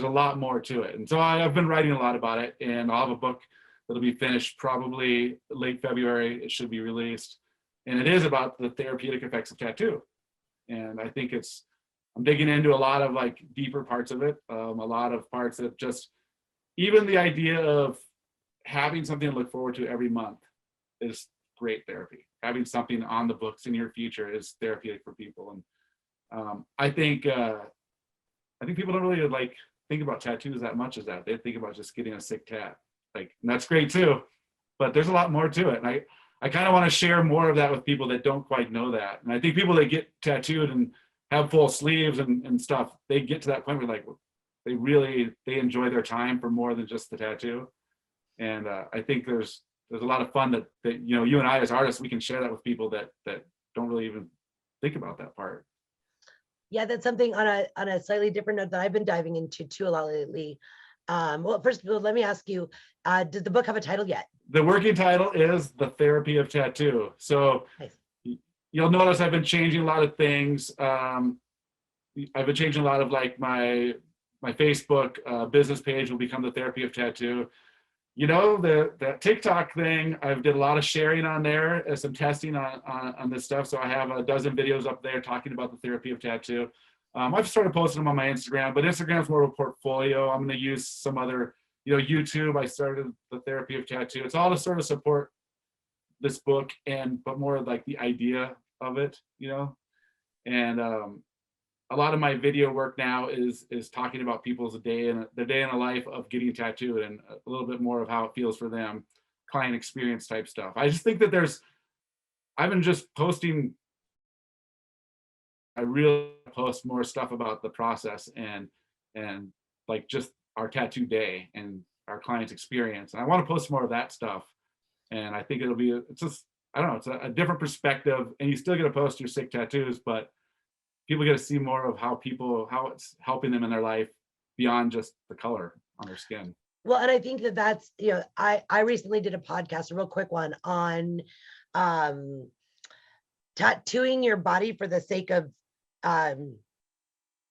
a lot more to it. And so I've been writing a lot about it, and I'll have a book that'll be finished probably late February. It should be released. And it is about the therapeutic effects of tattoo. And I think I'm digging into a lot of like deeper parts of it. A lot of parts that just, even the idea of having something to look forward to every month is great therapy. Having something on the books in your future is therapeutic for people. And I think people don't really like think about tattoos that much as that. They think about just getting a sick tat. Like, and that's great too, but there's a lot more to it. And I kind of want to share more of that with people that don't quite know that. And I think people that get tattooed and have full sleeves and stuff, they get to that point where like they enjoy their time for more than just the tattoo. And I think there's a lot of fun that you and I as artists, we can share that with people that don't really even think about that part. Yeah, that's something on a slightly different note that I've been diving into too a lot lately. Well, first of all, let me ask you, did the book have a title yet? The working title is The Therapy of Tattoo. So nice. You'll notice I've been changing a lot of things. I've been changing a lot of like my Facebook business page will become The Therapy of Tattoo. The TikTok thing, I've did a lot of sharing on there, some testing on this stuff. So I have a dozen videos up there talking about the therapy of tattoo. I've started posting them on my Instagram, but Instagram's more of a portfolio. I'm going to use some other, YouTube. I started the therapy of tattoo. It's all to sort of support this book, but more like the idea of it, and a lot of my video work now is talking about people's day in a life of getting tattooed, and a little bit more of how it feels for them, client experience type stuff. I just think that I've been just posting. I really post more stuff about the process and like just our tattoo day and our client's experience. And I want to post more of that stuff. And I think it's just, I don't know, it's a different perspective, and you still get to post your sick tattoos, but people get to see more of how it's helping them in their life beyond just the color on their skin. Well, and I think that's, I recently did a podcast, a real quick one on tattooing your body for the sake of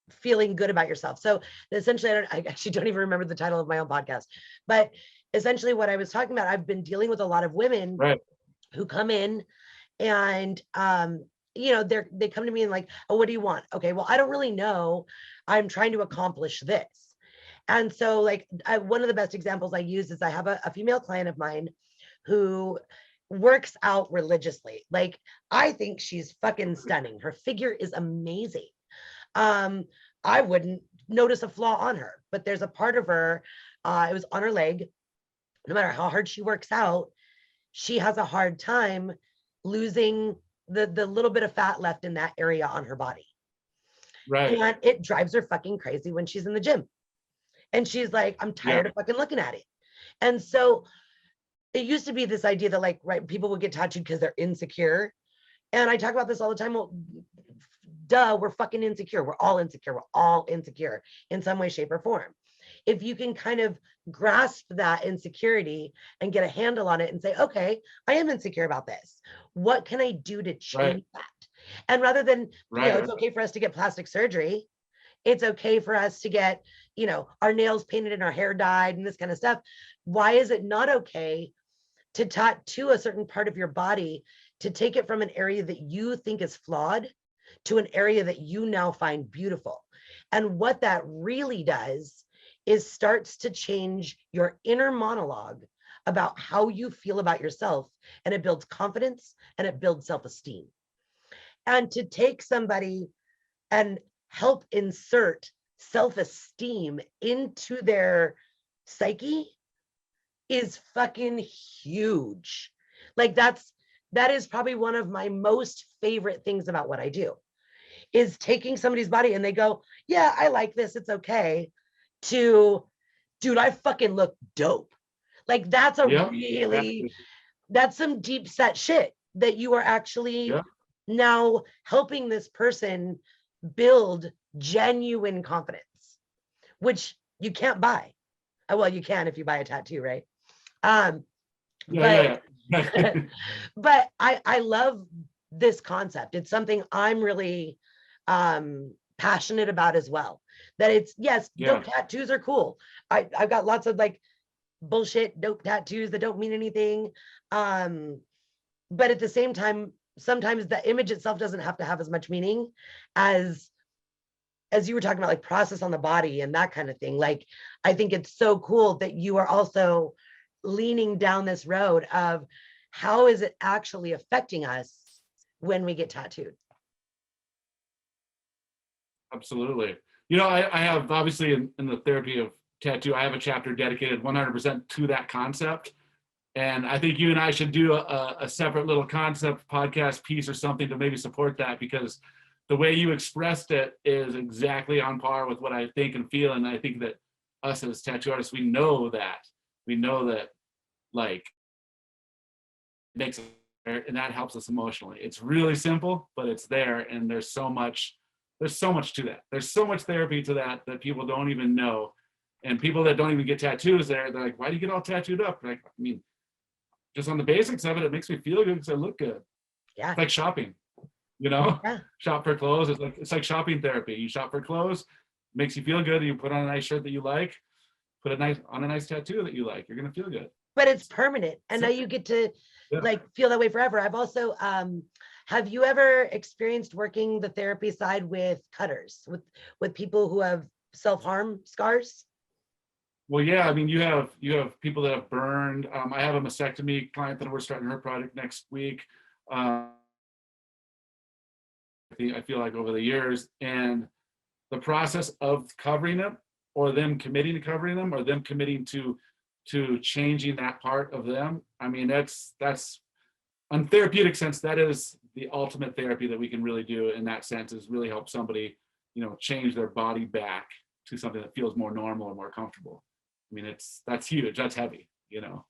feeling good about yourself. So essentially, I actually don't even remember the title of my own podcast, but essentially what I was talking about, I've been dealing with a lot of women who come in and they come to me and like, oh, what do you want? Okay, well, I don't really know. I'm trying to accomplish this. And so like one of the best examples I use is I have a female client of mine who works out religiously. Like, I think she's fucking stunning. Her figure is amazing. I wouldn't notice a flaw on her, but there's a part of her, it was on her leg. No matter how hard she works out, she has a hard time losing the little bit of fat left in that area on her body. Right. And it drives her fucking crazy when she's in the gym. And she's like, I'm tired of fucking looking at it. And so it used to be this idea that like, right, people would get tattooed because they're insecure. And I talk about this all the time. Well, duh, we're fucking insecure. We're all insecure. We're all insecure in some way, shape, or form. If you can kind of grasp that insecurity and get a handle on it and say, okay, I am insecure about this. What can I do to change that? And rather than, it's okay for us to get plastic surgery. It's okay for us to get, our nails painted and our hair dyed and this kind of stuff. Why is it not okay to tattoo a certain part of your body, to take it from an area that you think is flawed to an area that you now find beautiful. And what that really does is starts to change your inner monologue about how you feel about yourself. And it builds confidence and it builds self-esteem. And to take somebody and help insert self-esteem into their psyche is fucking huge. Like that is probably one of my most favorite things about what I do, is taking somebody's body and they go, yeah, I like this, it's okay, to, dude, I fucking look dope. Like that's a Yep. really, that's some deep set shit that you are actually Yep. now helping this person build genuine confidence, which you can't buy. Well, you can if you buy a tattoo, right? But Yeah. but I love this concept. It's something I'm really passionate about as well. That it's, yes, dope tattoos are cool. I've got lots of like bullshit dope tattoos that don't mean anything. But at the same time, sometimes the image itself doesn't have to have as much meaning as you were talking about, like process on the body and that kind of thing. Like, I think it's so cool that you are also leaning down this road of how is it actually affecting us when we get tattooed. Absolutely. You know, I have obviously in the therapy of tattoo, I have a chapter dedicated 100% to that concept. And I think you and I should do a separate little concept podcast piece or something to maybe support that, because the way you expressed it is exactly on par with what I think and feel. And I think that us as tattoo artists, we know that like makes it, and that helps us emotionally. It's really simple, but it's there. And there's so much to that. There's so much therapy to that people don't even know. And people that don't even get tattoos, they're like, why do you get all tattooed up? Like, I mean, just on the basics of it, it makes me feel good because I look good. Yeah. It's like shopping, you know? Yeah. Shop for clothes. It's like shopping therapy. You shop for clothes, makes you feel good. You put on a nice shirt that you like, put a nice tattoo that you like. You're gonna feel good. But it's permanent. And now you get to like feel that way forever. I've also have you ever experienced working the therapy side with cutters, with people who have self-harm scars? Well, yeah, I mean, you have people that have burned. I have a mastectomy client that we're starting her project next week. I feel like over the years, and the process of covering them, or them committing to covering them, or them committing to changing that part of them. I mean, that's on therapeutic sense, that is the ultimate therapy that we can really do in that sense, is really help somebody, you know, change their body back to something that feels more normal or more comfortable. I mean, that's huge. That's heavy, you know.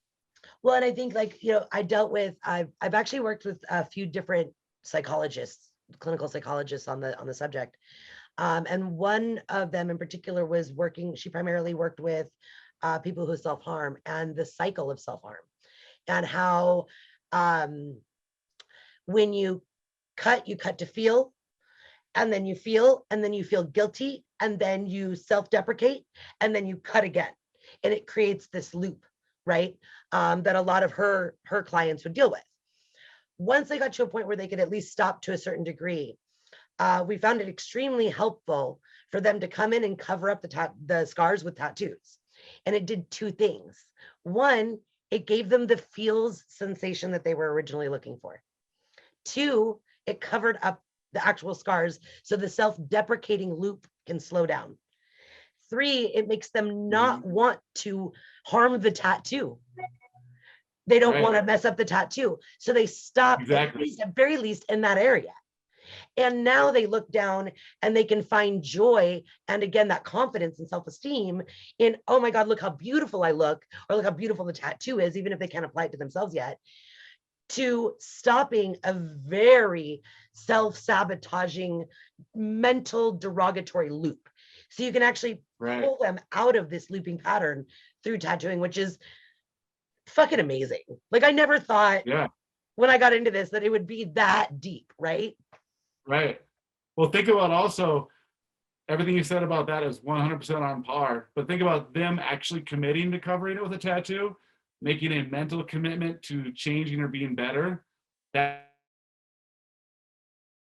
Well, and I think, like, you know, I've actually worked with a few different psychologists, clinical psychologists on the subject. And one of them in particular was she primarily worked with people who self-harm and the cycle of self-harm, and how when you cut to feel, and then you feel, and then you feel guilty, and then you self-deprecate, and then you cut again. And it creates this loop, right? That a lot of her clients would deal with. Once they got to a point where they could at least stop to a certain degree, we found it extremely helpful for them to come in and cover up the scars with tattoos. And it did two things. One, it gave them the feels sensation that they were originally looking for. Two, it covered up the actual scars so the self-deprecating loop can slow down. Three, it makes them not want to harm the tattoo. They don't want to mess up the tattoo. So they stop, Exactly. at very least in that area. And now they look down and they can find joy. And again, that confidence and self-esteem in, oh my God, look how beautiful I look, or look how beautiful the tattoo is, even if they can't apply it to themselves yet, to stopping a very self-sabotaging, mental derogatory loop. So you can actually pull them out of this looping pattern through tattooing, which is fucking amazing. Like, I never thought when I got into this that it would be that deep, right? Right. Well, think about also everything you said about that is 100% on par. But think about them actually committing to covering it with a tattoo. making a mental commitment to changing or being better, that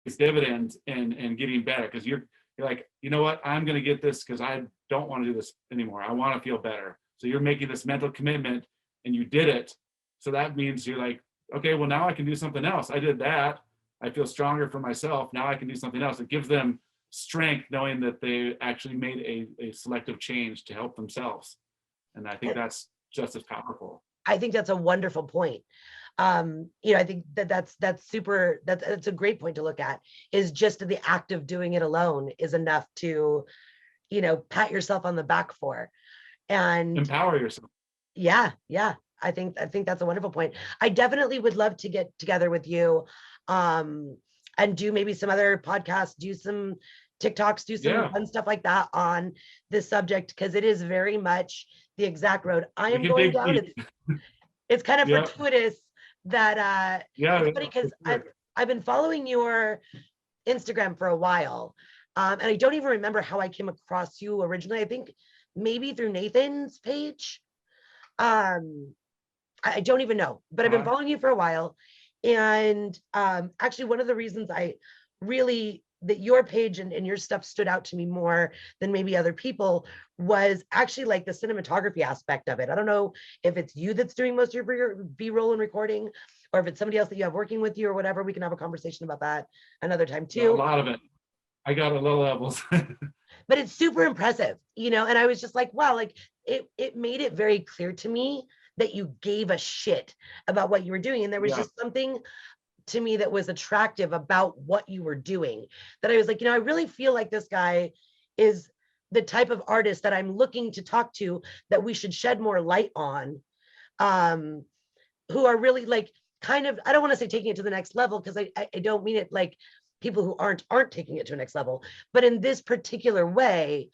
is dividends and getting better, because you're like, you know what, I'm going to get this because I don't want to do this anymore. I want to feel better. So you're making this mental commitment and you did it. So that means you're like, okay, well, now I can do something else. I did that. I feel stronger for myself. Now I can do something else. It gives them strength knowing that they actually made a selective change to help themselves. And I think that's just as powerful. I think that's a wonderful point. I think that's super, that's a great point to look at, is just the act of doing it alone is enough to, pat yourself on the back for. And empower yourself. Yeah. I think that's a wonderful point. I definitely would love to get together with you, and do maybe some other podcasts, do some TikToks, do some fun stuff like that on this subject, because it is very much the exact road I am going down. It's kind of fortuitous that it's funny because I've been following your Instagram for a while, and I don't even remember how I came across you originally. I think maybe through Nathan's page. I don't even know, but I've been following you for a while. And actually, one of the reasons that your page and your stuff stood out to me more than maybe other people was actually like the cinematography aspect of it. I don't know if it's you that's doing most of your B-roll and recording, or if it's somebody else that you have working with you or whatever. We can have a conversation about that another time too. A lot of it. I got a low levels. But it's super impressive, and I was just like, wow, like it made it very clear to me that you gave a shit about what you were doing. And there was just something to me that was attractive about what you were doing, that I was like, I really feel like this guy is the type of artist that I'm looking to talk to, that we should shed more light on, who are really like kind of, I don't want to say taking it to the next level, because I don't mean it like people who aren't taking it to a next level, but in this particular way,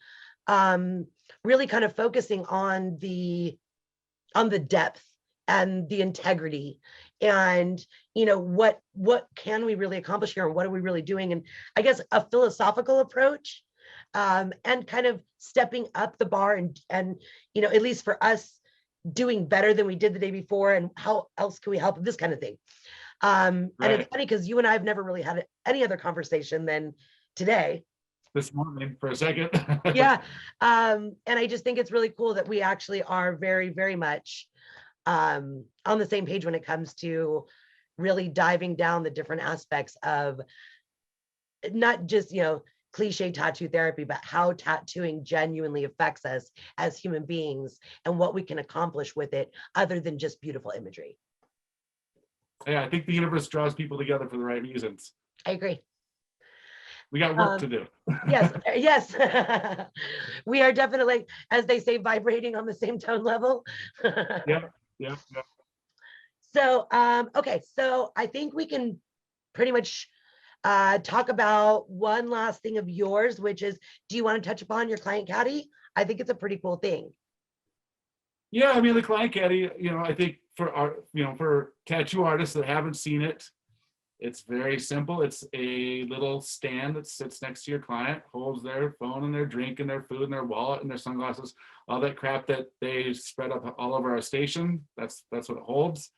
really kind of focusing on the depth and the integrity, and what can we really accomplish here, and what are we really doing, and I guess a philosophical approach, and kind of stepping up the bar, and at least for us, doing better than we did the day before, and how else can we help, this kind of thing. And it's funny because you and I have never really had any other conversation than today. This morning for a second. Yeah. And I just think it's really cool that we actually are very, very much on the same page when it comes to really diving down the different aspects of not just, cliche tattoo therapy, but how tattooing genuinely affects us as human beings, and what we can accomplish with it other than just beautiful imagery. Yeah, I think the universe draws people together for the right reasons. I agree. We got work to do. Yes. We are definitely, as they say, vibrating on the same tone level. Yeah. So, okay. So I think we can pretty much talk about one last thing of yours, which is, do you want to touch upon your client caddy? I think it's a pretty cool thing. Yeah, I mean, the client caddy, I think for tattoo artists that haven't seen it, it's very simple. It's a little stand that sits next to your client, holds their phone and their drink and their food and their wallet and their sunglasses, all that crap that they spread up all over our station. That's what it holds.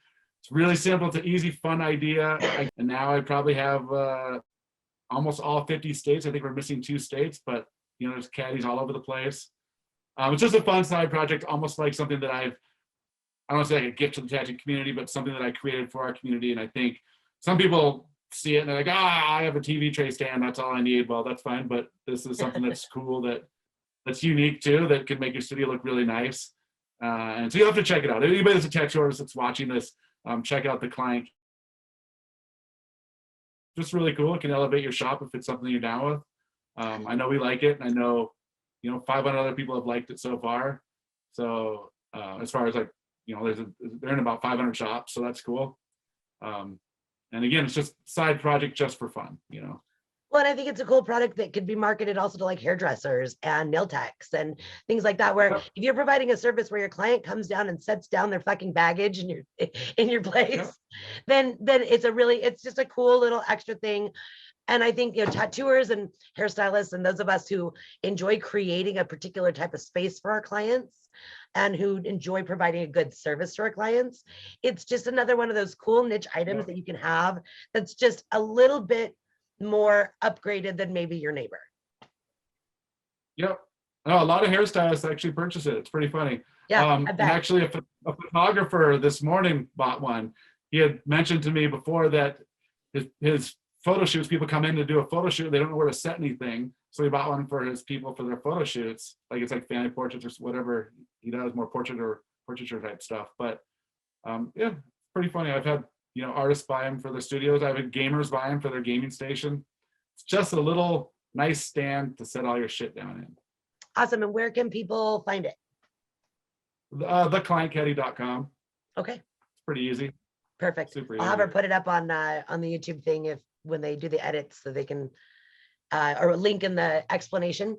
It's really simple. It's an easy, fun idea. And now I probably have almost all 50 states. I think we're missing 2 states, but there's caddies all over the place. It's just a fun side project, almost like something that I don't want to say like a gift to the tattoo community, but something that I created for our community. And I think some people see it and they're like, I have a TV tray stand, that's all I need. Well, that's fine, but this is something that's cool, that's unique too, that can make your studio look really nice. And so you'll have to check it out. Anybody that's a tattoo artist that's watching this, check out the client. Just really cool. It can elevate your shop if it's something you're down with. I know we like it, and I know 500 other people have liked it so far. So as far as like they're in about 500 shops, so that's cool. And again, it's just side project just for fun, Well, and I think it's a cool product that could be marketed also to like hairdressers and nail techs and things like that, where if you're providing a service where your client comes down and sets down their fucking baggage in your place, then it's just a cool little extra thing. And I think, tattooers and hairstylists and those of us who enjoy creating a particular type of space for our clients and who enjoy providing a good service to our clients, it's just another one of those cool niche items that you can have that's just a little bit more upgraded than maybe your neighbor. Yep. Oh, a lot of hairstylists actually purchase it. It's pretty funny. Yeah, I And bet. actually, a photographer this morning bought one. He had mentioned to me before that his photo shoots, people come in to do a photo shoot, they don't know where to set anything. So he bought one for his people for their photo shoots. Like it's like family portraits or whatever he does, more portraiture type stuff. But yeah, it's pretty funny. I've had artists buy them for their studios. I've had gamers buy them for their gaming station. It's just a little nice stand to set all your shit down in. Awesome. And where can people find it? Theclientcaddy.com. Okay. It's pretty easy. Perfect. Super I'll have her easy. put it up on the YouTube thing when they do the edits, so they can or a link in the explanation.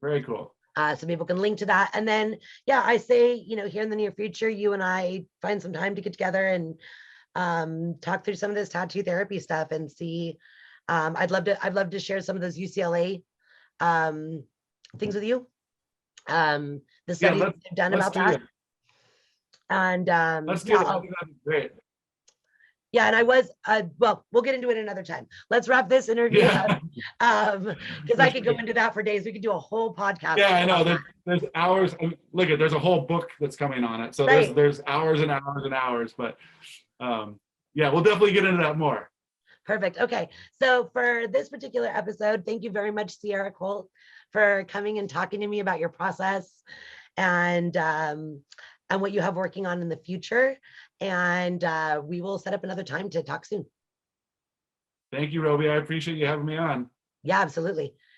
Very cool. So people can link to that. And then, yeah, I say, here in the near future, you and I find some time to get together and talk through some of this tattoo therapy stuff and see. I'd love to share some of those UCLA things with you. The studies Yeah, they've done about that. And let's do that. I think that'd be great. yeah, and I was well, we'll get into it another time. Let's wrap this interview up, because I could go into that for days. We could do a whole podcast. Yeah, I know. There's hours. Look at, there's a whole book that's coming on it. So Right. there's hours and hours and hours. But yeah, we'll definitely get into that more. Perfect. Okay. So for this particular episode, thank you very much, Sierra Colt, for coming and talking to me about your process and what you have working on in the future. And we will set up another time to talk soon. Thank you, Robia. I appreciate you having me on. Yeah, absolutely.